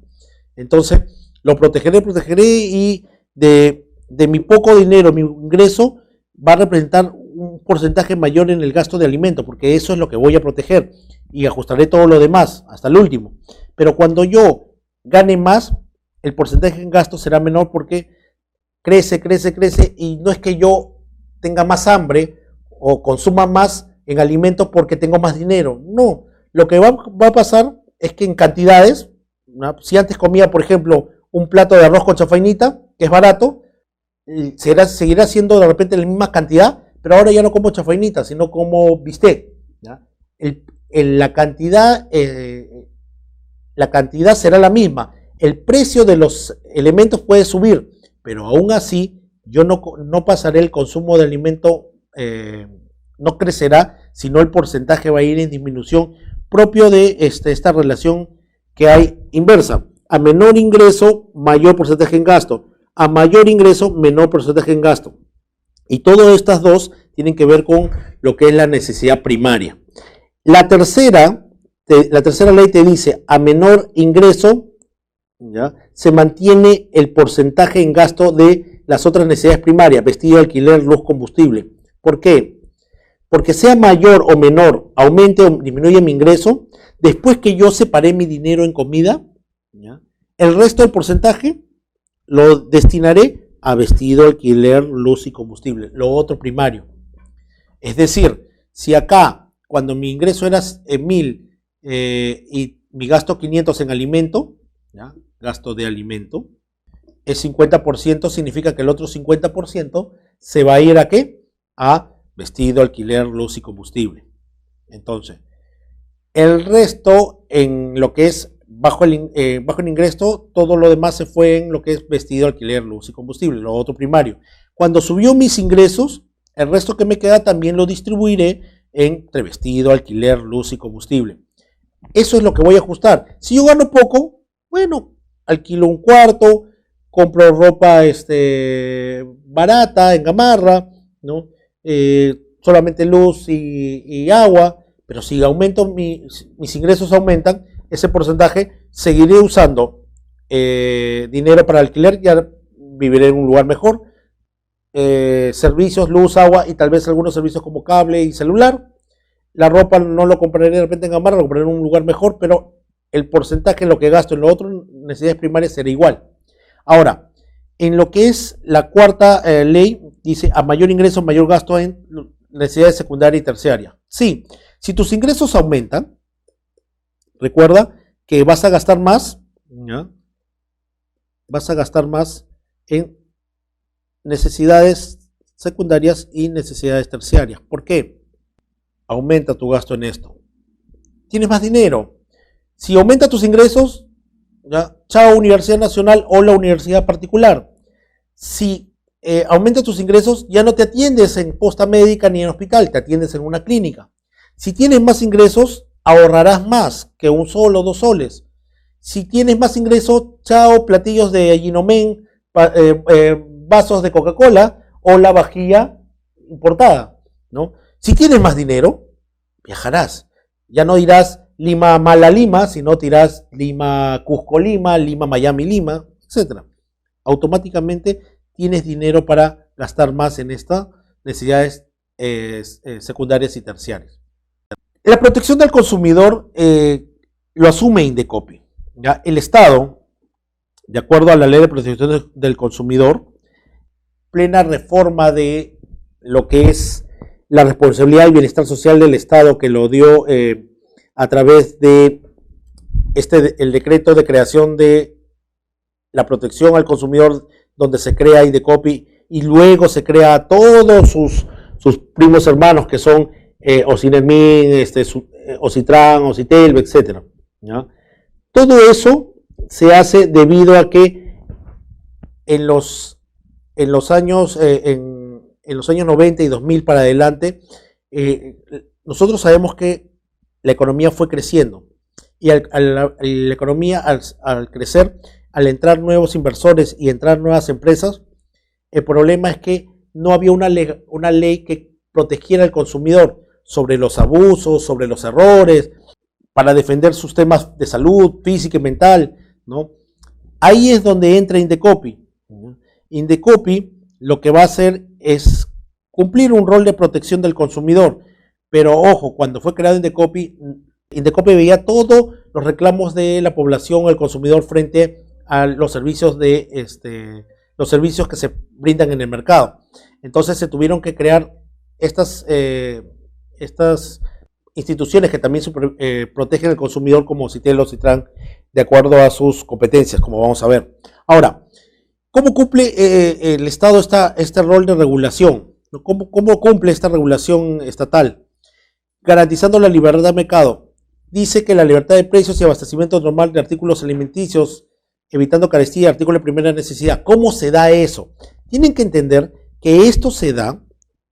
[SPEAKER 1] Entonces, lo protegeré y de mi poco dinero, mi ingreso va a representar un porcentaje mayor en el gasto de alimento, porque eso es lo que voy a proteger, y ajustaré todo lo demás hasta el último. Pero cuando yo gane más, el porcentaje en gasto será menor, porque crece, y no es que yo tenga más hambre o consuma más en alimentos porque tengo más dinero. No, lo que va a pasar es que en cantidades, ¿no? Si antes comía, por ejemplo, un plato de arroz con chanfainita, que es barato, seguirá siendo de repente la misma cantidad, pero ahora ya no como chanfainita, sino como bistec. ¿Ya? La cantidad será la misma. El precio de los elementos puede subir, pero aún así yo no pasaré el consumo de alimento, no crecerá, sino el porcentaje va a ir en disminución, propio de esta relación que hay inversa. A menor ingreso, mayor porcentaje en gasto. A mayor ingreso, menor porcentaje en gasto. Y todas estas dos tienen que ver con lo que es la necesidad primaria. La tercera ley te dice, a menor ingreso, ¿ya? Se mantiene el porcentaje en gasto de las otras necesidades primarias, vestido, alquiler, luz, combustible. ¿Por qué? Porque sea mayor o menor, aumente o disminuye mi ingreso, después que yo separé mi dinero en comida, ¿ya? El resto del porcentaje lo destinaré a vestido, alquiler, luz y combustible, lo otro primario. Es decir, si acá, cuando mi ingreso era 1.000 y mi gasto 500 en alimento, ¿ya? Gasto de alimento, el 50% significa que el otro 50% se va a ir ¿a qué? A vestido, alquiler, luz y combustible. Entonces, el resto en lo que es bajo el ingreso, todo lo demás se fue en lo que es vestido, alquiler, luz y combustible, lo otro primario. Cuando subió mis ingresos, el resto que me queda también lo distribuiré entre vestido, alquiler, luz y combustible. Eso es lo que voy a ajustar. Si yo gano poco, bueno, alquilo un cuarto, compro ropa barata, en gamarra, ¿no? Solamente luz y agua, pero si aumento mis ingresos aumentan, ese porcentaje seguiré usando dinero para alquiler, ya viviré en un lugar mejor, servicios, luz, agua y tal vez algunos servicios como cable y celular. La ropa no lo compraré de repente en gamarra, lo compraré en un lugar mejor, pero el porcentaje en lo que gasto en lo otro, necesidades primarias, será igual. Ahora, en lo que es la cuarta ley, dice a mayor ingreso, mayor gasto en necesidades secundaria y terciaria. Sí, si tus ingresos aumentan, recuerda que vas a gastar más, ¿ya? Vas a gastar más en necesidades secundarias y necesidades terciarias. ¿Por qué? Aumenta tu gasto en esto. Tienes más dinero. Si aumenta tus ingresos, ¿ya? Chao Universidad Nacional o la universidad particular. Si aumenta tus ingresos, ya no te atiendes en posta médica ni en hospital, te atiendes en una clínica. Si tienes más ingresos, ahorrarás más que un sol o 2 soles. Si tienes más ingresos, chao, platillos de Ginomen, vasos de Coca-Cola o la vajilla importada, ¿no? Si tienes más dinero, viajarás. Ya no dirás Lima Mala Lima, sino dirás Lima Cusco Lima, Lima Miami Lima, etcétera. Automáticamente tienes dinero para gastar más en estas necesidades secundarias y terciarias. La protección del consumidor lo asume Indecopi. ¿Ya? El Estado, de acuerdo a la Ley de Protección del Consumidor, plena reforma de lo que es la responsabilidad y bienestar social del Estado, que lo dio a través de el decreto de creación de la protección al consumidor, donde se crea Indecopi y luego se crea a todos sus primos hermanos, que son Ocinermin, Ocitran, Ocitelve, etc. ¿Ya? Todo eso se hace debido a que en los años 90 y 2000 para adelante, nosotros sabemos que la economía fue creciendo y la economía al crecer, al entrar nuevos inversores y entrar nuevas empresas, el problema es que no había una ley que protegiera al consumidor sobre los abusos, sobre los errores, para defender sus temas de salud física y mental, ¿no? Ahí es donde entra Indecopi. Indecopi lo que va a hacer es cumplir un rol de protección del consumidor, pero ojo, cuando fue creado Indecopi veía todos los reclamos de la población, el consumidor, frente a los servicios los servicios que se brindan en el mercado. Entonces se tuvieron que crear estas instituciones que también protegen al consumidor, como Citel o Citran, de acuerdo a sus competencias, como vamos a ver. Ahora, ¿cómo cumple el Estado este rol de regulación? ¿Cómo cumple esta regulación estatal? Garantizando la libertad de mercado. Dice que la libertad de precios y abastecimiento normal de artículos alimenticios, evitando carestía, artículos de primera necesidad. ¿Cómo se da eso? Tienen que entender que esto se da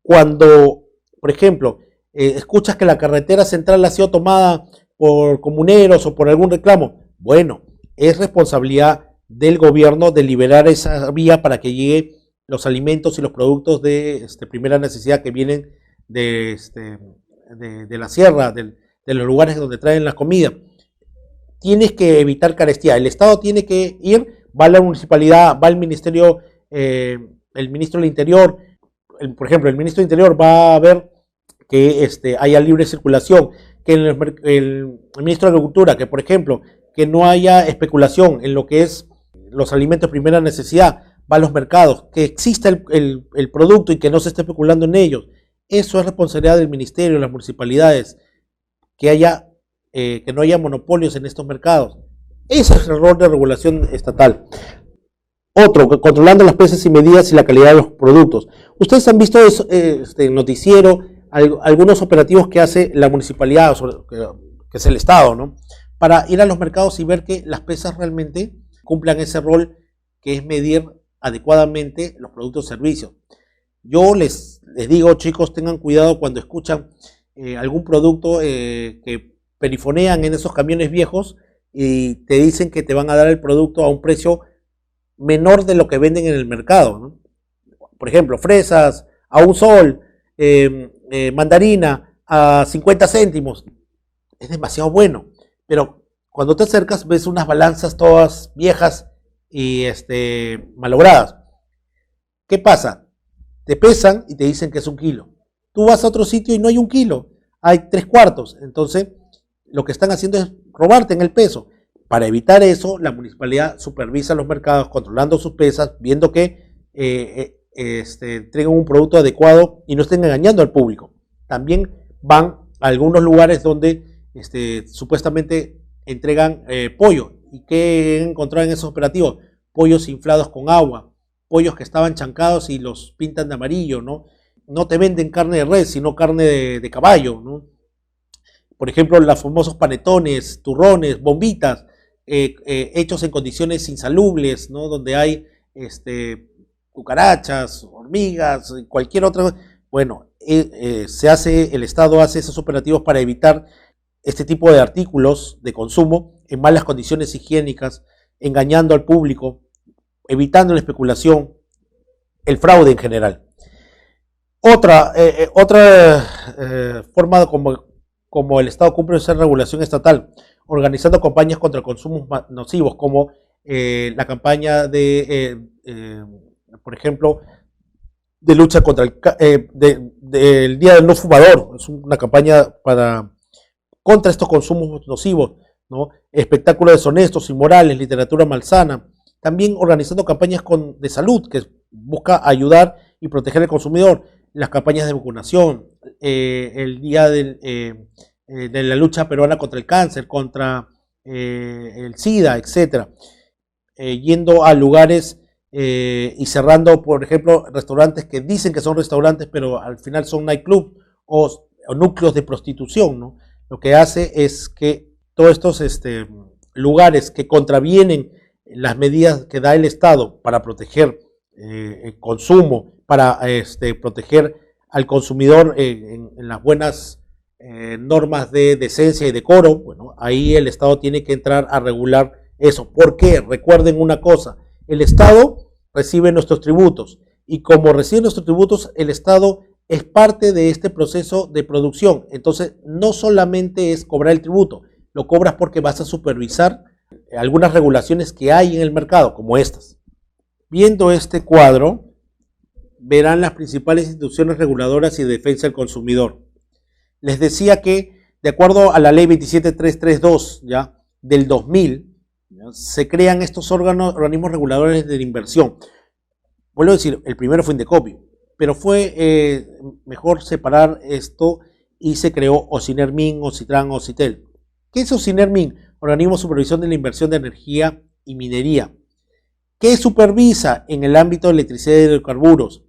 [SPEAKER 1] cuando, por ejemplo, escuchas que la carretera central ha sido tomada por comuneros o por algún reclamo. Bueno, es responsabilidad del gobierno de liberar esa vía para que lleguen los alimentos y los productos de primera necesidad que vienen de la sierra, de los lugares donde traen la comida. Tienes que evitar carestía. El Estado tiene que ir, va a la municipalidad, va al ministerio, el ministro del Interior, por ejemplo, el ministro del Interior va a ver que haya libre circulación, que el ministro de Agricultura, que por ejemplo, que no haya especulación en lo que es los alimentos de primera necesidad, va a los mercados, que exista el producto y que no se esté especulando en ellos. Eso es responsabilidad del ministerio, de las municipalidades, que no haya monopolios en estos mercados. Ese es el rol de regulación estatal. Otro, controlando las precios y medidas y la calidad de los productos. Ustedes han visto noticiero, algunos operativos que hace la municipalidad, que es el Estado, ¿no? Para ir a los mercados y ver que las pesas realmente cumplan ese rol, que es medir adecuadamente los productos y servicios. Yo les digo, chicos, tengan cuidado cuando escuchan algún producto que perifonean en esos camiones viejos y te dicen que te van a dar el producto a un precio menor de lo que venden en el mercado, ¿no? Por ejemplo, fresas a $1, mandarina a 50 céntimos. Es demasiado bueno, pero cuando te acercas ves unas balanzas todas viejas y malogradas. ¿Qué pasa? Te pesan y te dicen que es 1 kilo. Tú vas a otro sitio y no hay 1 kilo, hay 3/4. Entonces, lo que están haciendo es robarte en el peso. Para evitar eso, la municipalidad supervisa los mercados, controlando sus pesas, viendo que entreguen un producto adecuado y no estén engañando al público. También van a algunos lugares donde supuestamente entregan pollo. ¿Y qué encontraron en esos operativos? Pollos inflados con agua, pollos que estaban chancados y los pintan de amarillo, ¿no? No te venden carne de res, sino carne de caballo, ¿no? Por ejemplo, los famosos panetones, turrones, bombitas, hechos en condiciones insalubres, ¿no? Donde hay cucarachas, hormigas, cualquier otra. Bueno, el Estado hace esos operativos para evitar este tipo de artículos de consumo en malas condiciones higiénicas, engañando al público, evitando la especulación, el fraude en general. Otra forma como el Estado cumple esa regulación estatal, organizando campañas contra consumos nocivos, como la campaña por ejemplo, de lucha contra del Día del No Fumador. Es una campaña contra estos consumos nocivos, ¿no? Espectáculos deshonestos, inmorales, literatura malsana. También organizando campañas de salud, que busca ayudar y proteger al consumidor. Las campañas de vacunación, el día de la lucha peruana contra el cáncer, contra el SIDA, etc. Yendo a lugares y cerrando, por ejemplo, restaurantes que dicen que son restaurantes, pero al final son nightclubs o núcleos de prostitución, ¿no? Lo que hace es que todos estos lugares que contravienen las medidas que da el Estado para proteger el consumo, para proteger al consumidor en las buenas normas de decencia y decoro, bueno, ahí el Estado tiene que entrar a regular eso. ¿Por qué? Recuerden una cosa, el Estado recibe nuestros tributos y como recibe nuestros tributos, el Estado es parte de este proceso de producción. Entonces, no solamente es cobrar el tributo, lo cobras porque vas a supervisar algunas regulaciones que hay en el mercado, como estas. Viendo este cuadro, verán las principales instituciones reguladoras y de defensa del consumidor. Les decía que, de acuerdo a la ley 27332 ¿ya? Del 2000, ¿ya? Se crean estos organismos reguladores de la inversión. Vuelvo a decir, el primero fue Indecopi, pero fue mejor separar esto y se creó Ocinermin, Ocitran, Ocitel. ¿Qué es Ocinermin? Organismo de Supervisión de la Inversión de Energía y Minería. ¿Qué supervisa en el ámbito de electricidad y hidrocarburos?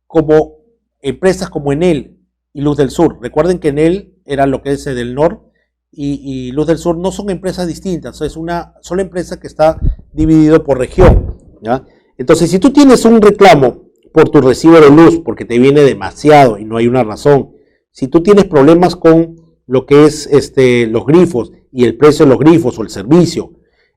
[SPEAKER 1] Como empresas como Enel y Luz del Sur. Recuerden que Enel era lo que es del Nor y Luz del Sur no son empresas distintas, es una sola empresa que está dividido por región, ¿ya? Entonces, si tú tienes un reclamo por tu recibo de luz porque te viene demasiado y no hay una razón, si tú tienes problemas con lo que es los grifos y el precio de los grifos o el servicio,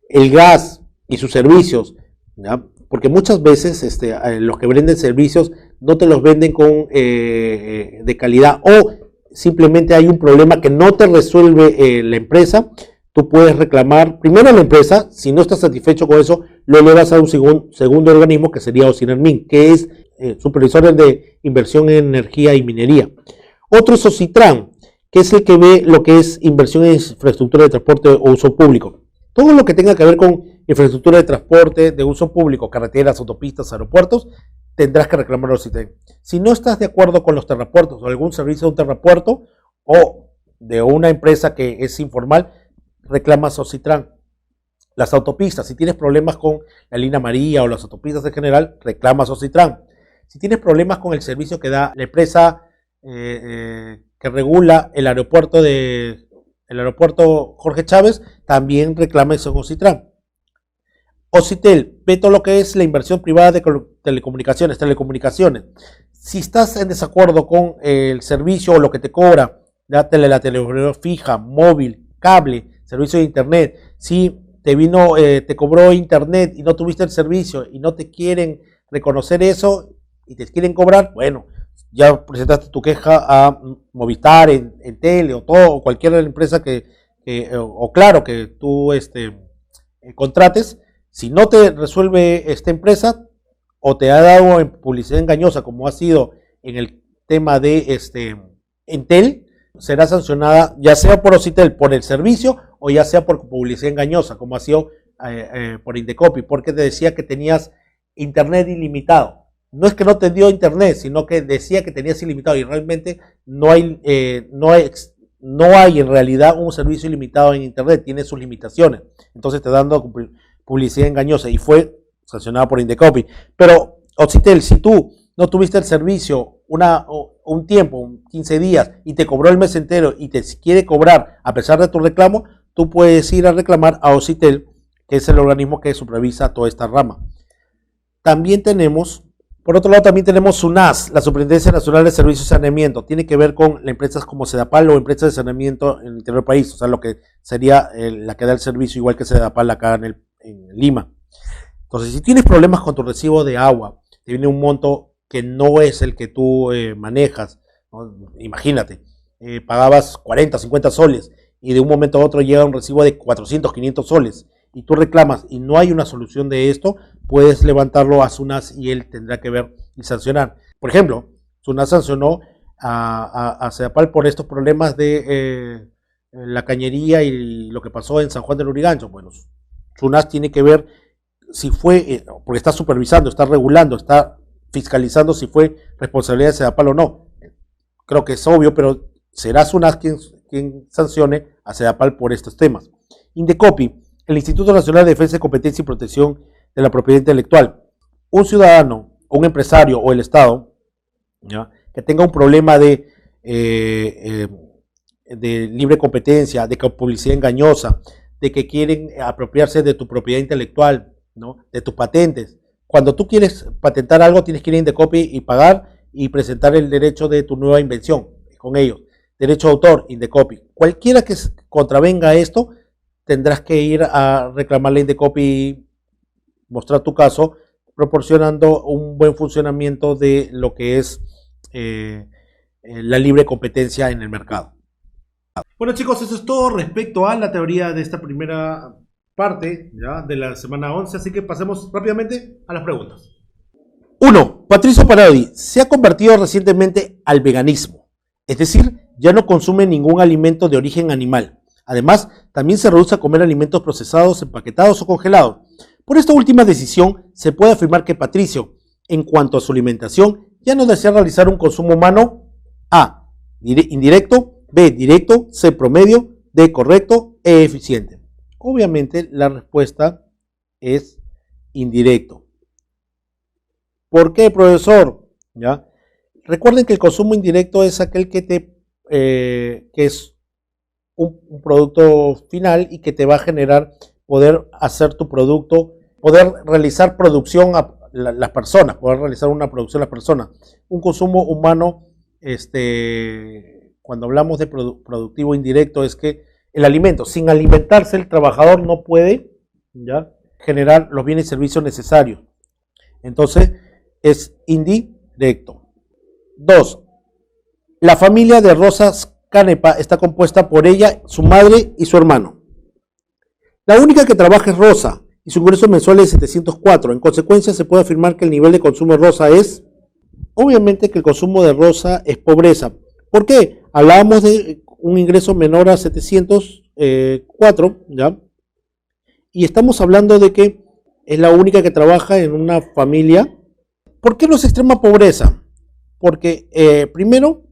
[SPEAKER 1] el gas y sus servicios, ¿ya? Porque muchas veces los que venden servicios no te los venden de calidad o simplemente hay un problema que no te resuelve la empresa, tú puedes reclamar primero a la empresa, si no estás satisfecho con eso, lo elevas a un segundo organismo que sería Ocinermin, que es supervisor de inversión en energía y minería. Otro es Ocitran, que es el que ve lo que es inversión en infraestructura de transporte o uso público. Todo lo que tenga que ver con infraestructura de transporte, de uso público, carreteras, autopistas, aeropuertos, tendrás que reclamar a Ocitran. Si no estás de acuerdo con los terrapuertos o algún servicio de un terrapuerto o de una empresa que es informal, reclamas a Ocitran. Las autopistas, si tienes problemas con la línea María o las autopistas en general, reclamas a Ocitran. Si tienes problemas con el servicio que da la empresa que regula el aeropuerto Jorge Chávez, también reclamas a Ocitran. Ocitel, ve todo lo que es la inversión privada de telecomunicaciones. Si estás en desacuerdo con el servicio o lo que te cobra la telefonía fija, móvil, cable, servicio de internet, si te cobró internet y no tuviste el servicio y no te quieren reconocer eso y te quieren cobrar, bueno, ya presentaste tu queja a Movistar, Entel o cualquier empresa que tú contrates. Si no te resuelve esta empresa o te ha dado en publicidad engañosa, como ha sido en el tema de Entel, será sancionada ya sea por Ocitel por el servicio o ya sea por publicidad engañosa, como ha sido por Indecopi, porque te decía que tenías internet ilimitado. No es que no te dio internet, sino que decía que tenías ilimitado y realmente no hay en realidad un servicio ilimitado en internet, tiene sus limitaciones. Entonces te dando publicidad engañosa y fue sancionada por Indecopi. Pero Ocitel, si tú no tuviste el servicio un tiempo, 15 días, y te cobró el mes entero y te quiere cobrar a pesar de tu reclamo, tú puedes ir a reclamar a Ocitel, que es el organismo que supervisa toda esta rama. También tenemos, Por otro lado, también tenemos SUNAS, la Superintendencia Nacional de Servicios de Saneamiento. Tiene que ver con las empresas como Sedapal o empresas de saneamiento en el interior del país, o sea, lo que sería la que da el servicio, igual que Sedapal acá en Lima. Entonces, si tienes problemas con tu recibo de agua, te viene un monto que no es el que tú manejas, ¿no? Imagínate, pagabas 40, 50 soles y de un momento a otro llega un recibo de 400, 500 soles y tú reclamas y no hay una solución de esto, puedes levantarlo a SUNAS y él tendrá que ver y sancionar. Por ejemplo, SUNAS sancionó a Sedapal por estos problemas de la cañería y lo que pasó en San Juan del Lurigancho. Bueno, SUNAS tiene que ver si fue, porque está supervisando, está regulando, está fiscalizando si fue responsabilidad de Sedapal o no. Creo que es obvio, pero será SUNAS quien sancione a Sedapal por estos temas. Indecopi, el Instituto Nacional de Defensa de Competencia y Protección de la Propiedad Intelectual. Un ciudadano, un empresario o el Estado, ¿ya?, que tenga un problema de libre competencia, de publicidad engañosa, de que quieren apropiarse de tu propiedad intelectual, ¿no?, de tus patentes. Cuando tú quieres patentar algo, tienes que ir a Indecopi y pagar y presentar el derecho de tu nueva invención con ellos. Derecho de autor, Indecopi. Cualquiera que contravenga esto, tendrás que ir a reclamarle a Indecopi y mostrar tu caso, proporcionando un buen funcionamiento de lo que es la libre competencia en el mercado. Bueno, chicos, eso es todo respecto a la teoría de esta primera parte, ¿ya?, de la semana 11, así que pasemos rápidamente a las preguntas. 1. Patricio Parodi se ha convertido recientemente al veganismo, es decir, ya no consume ningún alimento de origen animal. Además, también se reduce a comer alimentos procesados, empaquetados o congelados. Por esta última decisión, se puede afirmar que Patricio, en cuanto a su alimentación, ya no desea realizar un consumo humano A, indirecto, B, directo, C, promedio, D, correcto, E, eficiente. Obviamente, la respuesta es indirecto. ¿Por qué, profesor? ¿Ya? Recuerden que el consumo indirecto es aquel que es un producto final y que te va a generar poder hacer tu producto, poder realizar producción a las personas, poder realizar una producción a las personas. Un consumo humano, cuando hablamos de productivo indirecto, es que el alimento, sin alimentarse, el trabajador no puede, ¿ya?, generar los bienes y servicios necesarios. Entonces, es indirecto. 2. La familia de Rosas Canepa está compuesta por ella, su madre y su hermano. La única que trabaja es Rosa y su ingreso mensual es 704. En consecuencia, se puede afirmar que el nivel de consumo de Rosa es, obviamente que el consumo de Rosa es pobreza. ¿Por qué? Hablábamos de un ingreso menor a 704, ¿ya? Y estamos hablando de que es la única que trabaja en una familia. ¿Por qué no es extrema pobreza? Porque primero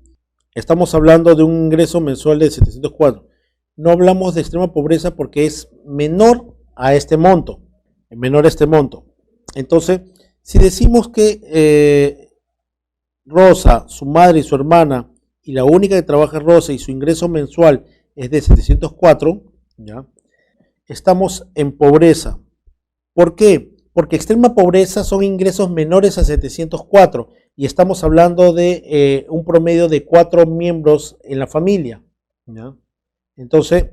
[SPEAKER 1] estamos hablando de un ingreso mensual de 704. No hablamos de extrema pobreza porque es menor a este monto. Entonces, si decimos que Rosa, su madre y su hermana, y la única que trabaja es Rosa y su ingreso mensual es de 704, ¿ya?, estamos en pobreza. ¿Por qué? Porque extrema pobreza son ingresos menores a 704 y estamos hablando de un promedio de 4 miembros en la familia, ¿ya? Entonces,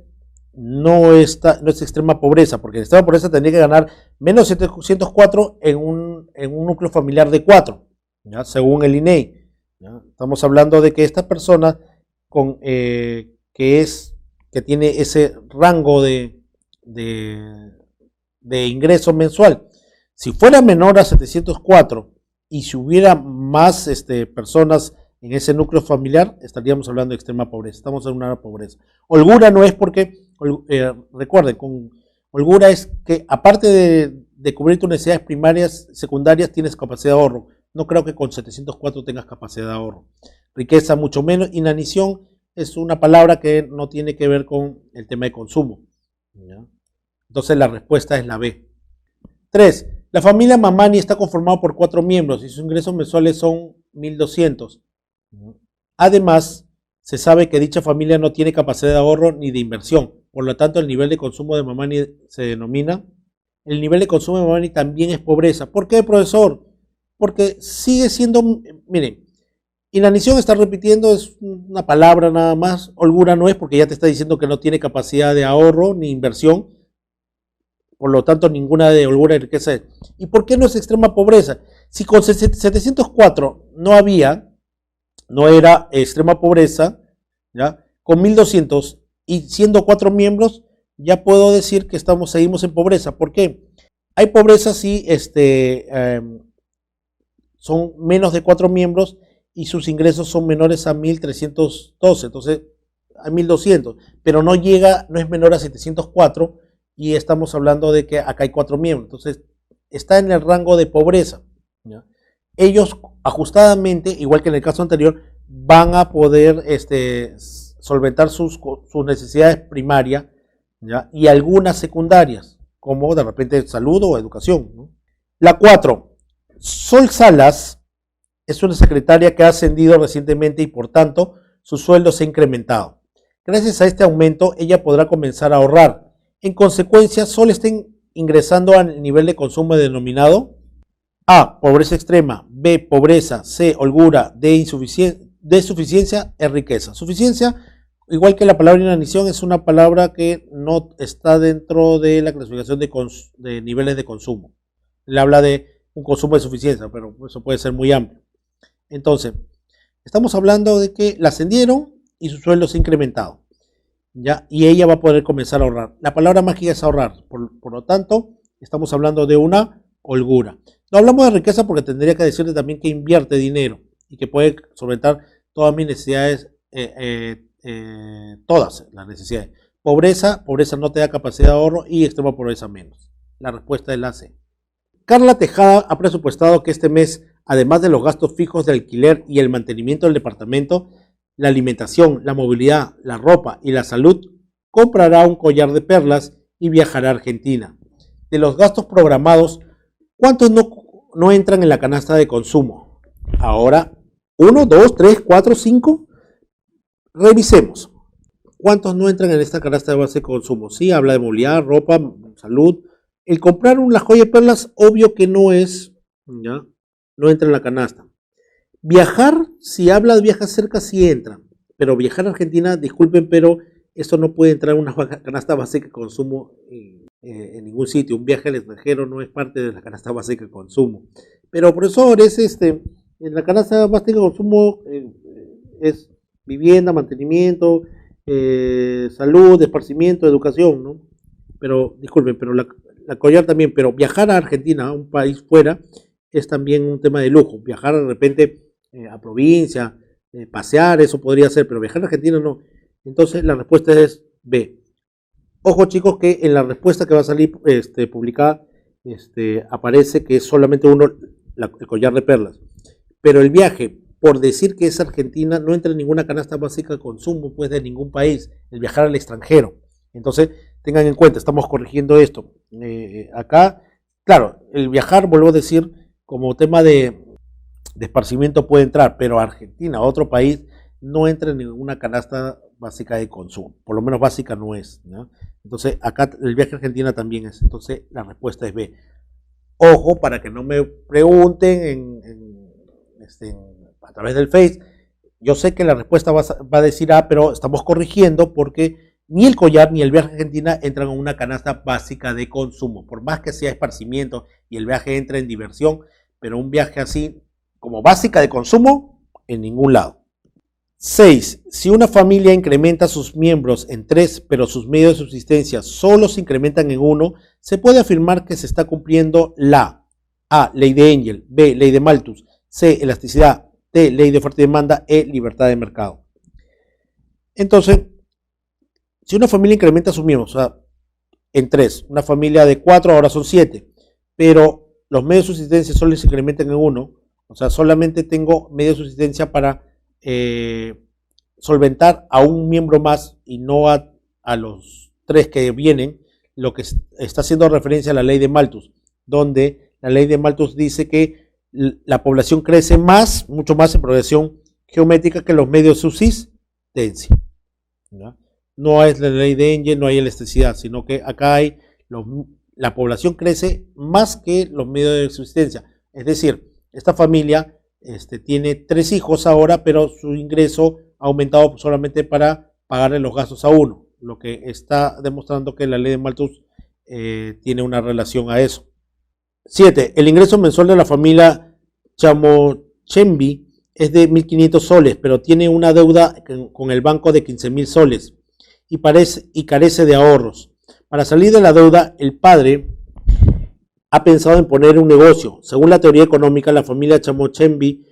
[SPEAKER 1] no es extrema pobreza, porque en extrema pobreza tendría que ganar menos 704 en un núcleo familiar de 4, ¿ya?, según el INEI. ¿Ya? Estamos hablando de que esta persona que tiene ese rango de ingreso mensual, si fuera menor a 704 y si hubiera más personas en ese núcleo familiar, estaríamos hablando de extrema pobreza. Estamos en una pobreza. Holgura no es porque, recuerden, con holgura es que aparte de cubrir tus necesidades primarias, secundarias, tienes capacidad de ahorro. No creo que con 704 tengas capacidad de ahorro. Riqueza mucho menos. Inanición es una palabra que no tiene que ver con el tema de consumo, ¿ya? Entonces la respuesta es la B. 3. La familia Mamani está conformada por 4 miembros y sus ingresos mensuales son 1.200. Además, se sabe que dicha familia no tiene capacidad de ahorro ni de inversión. Por lo tanto, el nivel de consumo de Mamani se denomina. El nivel de consumo de Mamani también es pobreza. ¿Por qué, profesor? porque sigue siendo, miren, inanición está repitiendo, es una palabra nada más, holgura no es porque ya te está diciendo que no tiene capacidad de ahorro ni inversión, por lo tanto ninguna de holgura y riqueza es. ¿Y por qué no es extrema pobreza? Si con 704 no era extrema pobreza, ¿ya? Con 1200 y siendo 4 miembros, ya puedo decir que seguimos en pobreza. ¿Por qué? Hay pobreza si son menos de 4 miembros y sus ingresos son menores a 1312, entonces a 1200, pero no es menor a 704 y estamos hablando de que acá hay 4 miembros, entonces está en el rango de pobreza, ¿ya? Ellos ajustadamente, igual que en el caso anterior, van a poder solventar sus necesidades primarias, ¿ya? Y algunas secundarias, como de repente salud o educación, ¿no? La 4, Sol Salas es una secretaria que ha ascendido recientemente y por tanto su sueldo se ha incrementado. Gracias a este aumento ella podrá comenzar a ahorrar. En consecuencia, Sol está ingresando al nivel de consumo denominado A, pobreza extrema, B, pobreza, C, holgura, D, suficiencia, E, riqueza. Suficiencia, igual que la palabra inanición, es una palabra que no está dentro de la clasificación de niveles de consumo. Le habla de un consumo de suficiencia, pero eso puede ser muy amplio. Entonces, estamos hablando de que la ascendieron y su sueldo se ha incrementado, ¿ya? Y ella va a poder comenzar a ahorrar. La palabra mágica es ahorrar, por lo tanto, estamos hablando de una holgura. No hablamos de riqueza porque tendría que decirle también que invierte dinero y que puede solventar todas mis necesidades, todas las necesidades. Pobreza no te da capacidad de ahorro y extrema pobreza menos. La respuesta es la C. Carla Tejada ha presupuestado que este mes, además de los gastos fijos de alquiler y el mantenimiento del departamento, la alimentación, la movilidad, la ropa y la salud, comprará un collar de perlas y viajará a Argentina. De los gastos programados, ¿cuántos no entran en la canasta de consumo? Ahora, 1, 2, 3, 4, 5. Revisemos. ¿Cuántos no entran en esta canasta de base de consumo? Sí, habla de movilidad, ropa, salud. El comprar una joya de perlas, obvio que no es, ¿ya? No entra en la canasta. Viajar, si habla de viajes cerca, sí entra. Pero viajar a Argentina, disculpen, pero eso no puede entrar en una canasta básica de consumo en ningún sitio. Un viaje al extranjero no es parte de la canasta básica de consumo. Pero, profesor, en la canasta básica de consumo es vivienda, mantenimiento, salud, esparcimiento, educación, ¿no? Pero, disculpen, pero la collar también, pero viajar a Argentina, a un país fuera, es también un tema de lujo. Viajar de repente a provincia, pasear, eso podría ser, pero viajar a Argentina no. Entonces la respuesta es B. Ojo chicos que en la respuesta que va a salir publicada aparece que es solamente el collar de perlas. Pero el viaje, por decir que es Argentina, no entra en ninguna canasta básica de consumo pues, de ningún país, el viajar al extranjero. Entonces, tengan en cuenta, estamos corrigiendo esto. Acá, claro, el viajar, vuelvo a decir, como tema de esparcimiento puede entrar, pero Argentina, otro país, no entra en ninguna canasta básica de consumo. Por lo menos básica no es, ¿no? Entonces, acá el viaje a Argentina también es. Entonces, la respuesta es B. Ojo, para que no me pregunten a través del Face. Yo sé que la respuesta va a decir A, pero estamos corrigiendo porque ni el collar ni el viaje a Argentina entran en una canasta básica de consumo. Por más que sea esparcimiento y el viaje entre en diversión, pero un viaje así como básica de consumo, en ningún lado. 6. Si una familia incrementa sus miembros en 3, pero sus medios de subsistencia solo se incrementan en 1, se puede afirmar que se está cumpliendo la A. Ley de Engel, B. Ley de Malthus, C. Elasticidad, D. Ley de oferta y demanda, E. Libertad de mercado. Entonces, si una familia incrementa sus miembros, o sea, en 3, una familia de 4 ahora son 7, pero los medios de subsistencia solo se incrementan en 1, o sea, solamente tengo medios de subsistencia para solventar a un miembro más y no a los 3 que vienen, lo que está haciendo referencia a la ley de Malthus, donde la ley de Malthus dice que la población crece más, mucho más en progresión geométrica que los medios de subsistencia, ¿no? No es la ley de Engel, no hay elasticidad, sino que acá la población crece más que los medios de subsistencia. Es decir, Esta familia tiene 3 hijos ahora, pero su ingreso ha aumentado solamente para pagarle los gastos a uno, lo que está demostrando que la ley de Malthus tiene una relación a eso. 7. El ingreso mensual de la familia Chamochembi es de 1.500 soles, pero tiene una deuda con el banco de 15.000 soles y carece de ahorros. Para salir de la deuda, el padre ha pensado en poner un negocio. Según la teoría económica, la familia Chamochembi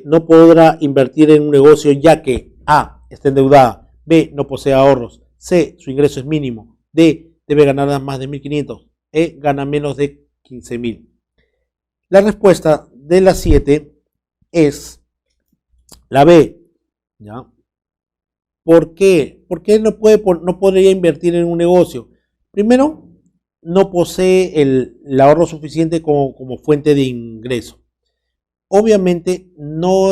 [SPEAKER 1] no podrá invertir en un negocio ya que A. Está endeudada, B. No posee ahorros, C. Su ingreso es mínimo, D. Debe ganar más de 1.500, E. Gana menos de 15.000. La respuesta de las 7 es la B. ¿Ya? ¿Por qué? ¿Por qué no podría invertir en un negocio? Primero, no posee el ahorro suficiente como fuente de ingreso. Obviamente no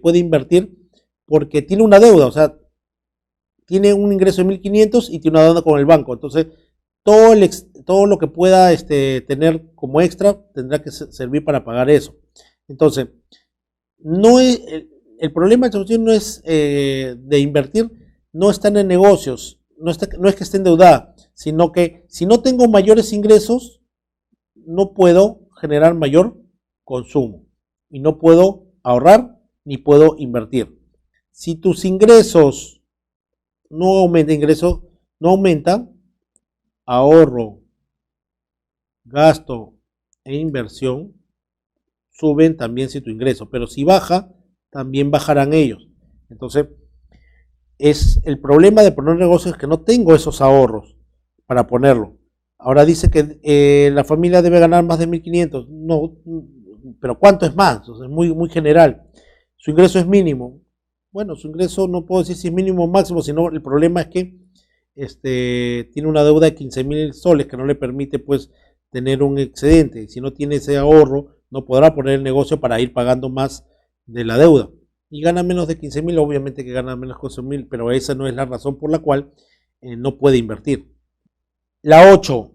[SPEAKER 1] puede invertir porque tiene una deuda, o sea, tiene un ingreso de 1.500 y tiene una deuda con el banco. Entonces, todo lo que pueda tener como extra tendrá que servir para pagar eso. Entonces, no es, el problema no es de invertir, no están en negocios, no es que esté endeudada, sino que si no tengo mayores ingresos, no puedo generar mayor consumo y no puedo ahorrar ni puedo invertir. Si tus ingresos no aumentan, ahorro, gasto e inversión suben también si tu ingreso, pero si baja, también bajarán ellos. Entonces, es el problema de poner negocios es que no tengo esos ahorros para ponerlo. Ahora dice que la familia debe ganar más de 1.500. No, pero ¿cuánto es más? O sea, es muy general. Su ingreso es mínimo. Bueno, su ingreso no puedo decir si es mínimo o máximo, sino el problema es que tiene una deuda de 15.000 soles que no le permite pues tener un excedente. Si no tiene ese ahorro, no podrá poner el negocio para ir pagando más de la deuda. Y gana menos de 15.000, obviamente que gana menos de 15.000, pero esa no es la razón por la cual no puede invertir. La 8.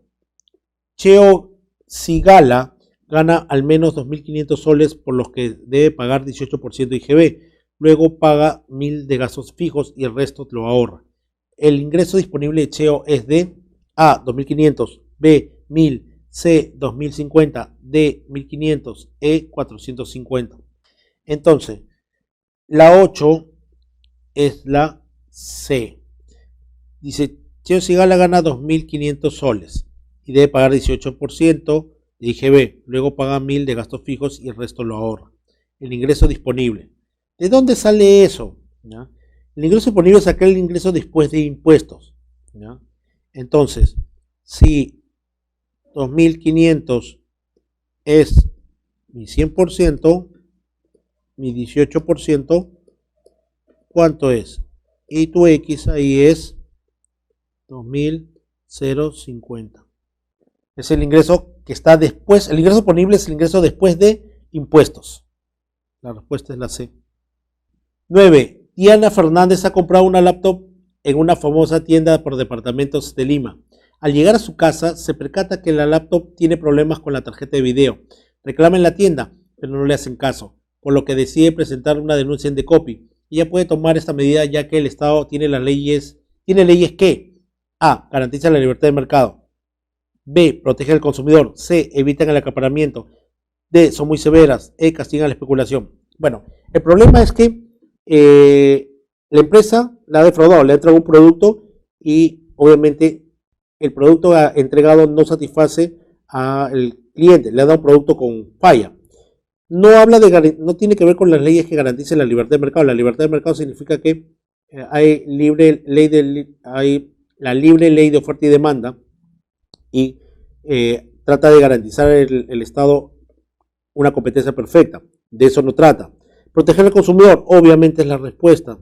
[SPEAKER 1] Cheo Sigala gana al menos 2.500 soles por los que debe pagar 18% de IGB. Luego paga 1.000 de gastos fijos y el resto lo ahorra. El ingreso disponible de Cheo es de A. 2.500, B. 1.000, C. 2.050, D. 1.500, E. 450. Entonces, la 8 es la C. Dice, Cheo Sigala gana 2.500 soles y debe pagar 18% de IGB. Luego paga 1.000 de gastos fijos y el resto lo ahorra. El ingreso disponible. ¿De dónde sale eso? ¿Ya? El ingreso disponible es aquel ingreso después de impuestos. ¿Ya? Entonces, si 2.500 es mi 100%, mi 18%, ¿cuánto es? Y tu X ahí es 2.050. Es el ingreso que está después, el ingreso disponible es el ingreso después de impuestos. La respuesta es la C. 9. Diana Fernández ha comprado una laptop en una famosa tienda por departamentos de Lima. Al llegar a su casa, se percata que la laptop tiene problemas con la tarjeta de video. Reclama en la tienda, pero no le hacen caso, por lo que decide presentar una denuncia en Decopi. Ella puede tomar esta medida ya que el Estado tiene leyes que A. Garantizan la libertad de mercado, B. Protegen al consumidor, C. Evitan el acaparamiento, D. Son muy severas, E. Castigan la especulación. Bueno, el problema es que la empresa la ha defraudado, le ha entregado un producto y obviamente el producto entregado no satisface al cliente, le ha dado un producto con falla. No tiene que ver con las leyes que garanticen la libertad de mercado. La libertad de mercado significa que hay la libre ley de oferta y demanda y trata de garantizar el Estado una competencia perfecta. De eso no trata. Proteger al consumidor, obviamente es la respuesta.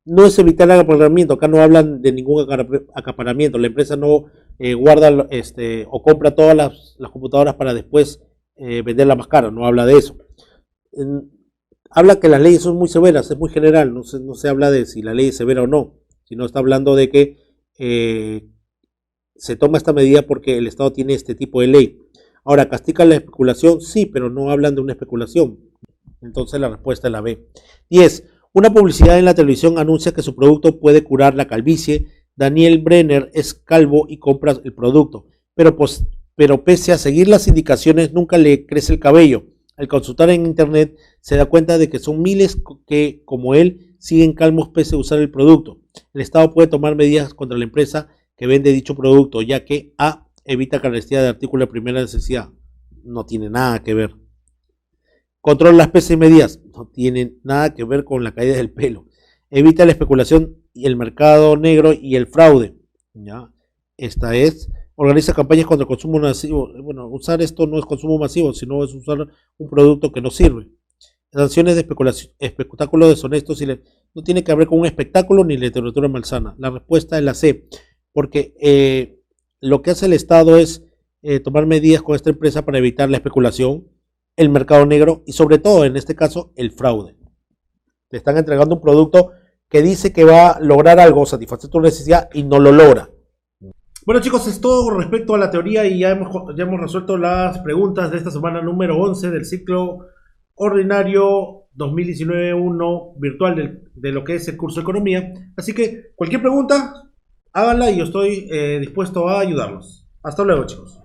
[SPEAKER 1] No es evitar el acaparamiento, acá no hablan de ningún acaparamiento. La empresa no guarda o compra todas las computadoras para después venderla más cara, no habla de eso. Habla que las leyes son muy severas, es muy general, no se habla de si la ley es severa o no, sino está hablando de que se toma esta medida porque el Estado tiene este tipo de ley. Ahora, ¿castigan la especulación? Sí, pero no hablan de una especulación. Entonces la respuesta es la B. 10. Una publicidad en la televisión anuncia que su producto puede curar la calvicie. Daniel Brenner es calvo y compra el producto, pero pese a seguir las indicaciones nunca le crece el cabello. Al consultar en internet se da cuenta de que son miles que, como él, siguen calvos pese a usar el producto. El Estado puede tomar medidas contra la empresa que vende dicho producto, ya que A. Evita carestía de artículos de primera necesidad. No tiene nada que ver. Controla las pesas y medidas. No tienen nada que ver con la caída del pelo. Evita la especulación y el mercado negro y el fraude. ¿Ya? Esta es. Organiza campañas contra el consumo masivo. Bueno, usar esto no es consumo masivo, sino es usar un producto que no sirve. Sanciones de especulación, espectáculos deshonestos. No tiene que ver con un espectáculo ni literatura malsana. La respuesta es la C. Porque lo que hace el Estado es tomar medidas con esta empresa para evitar la especulación, el mercado negro y sobre todo en este caso el fraude. Te están entregando un producto que dice que va a lograr algo, satisfacer tu necesidad y no lo logra. Bueno chicos, es todo con respecto a la teoría y ya hemos resuelto las preguntas de esta semana número 11 del ciclo ordinario 2019-1 virtual de lo que es el curso de economía. Así que cualquier pregunta, háganla y yo estoy dispuesto a ayudarlos. Hasta luego chicos.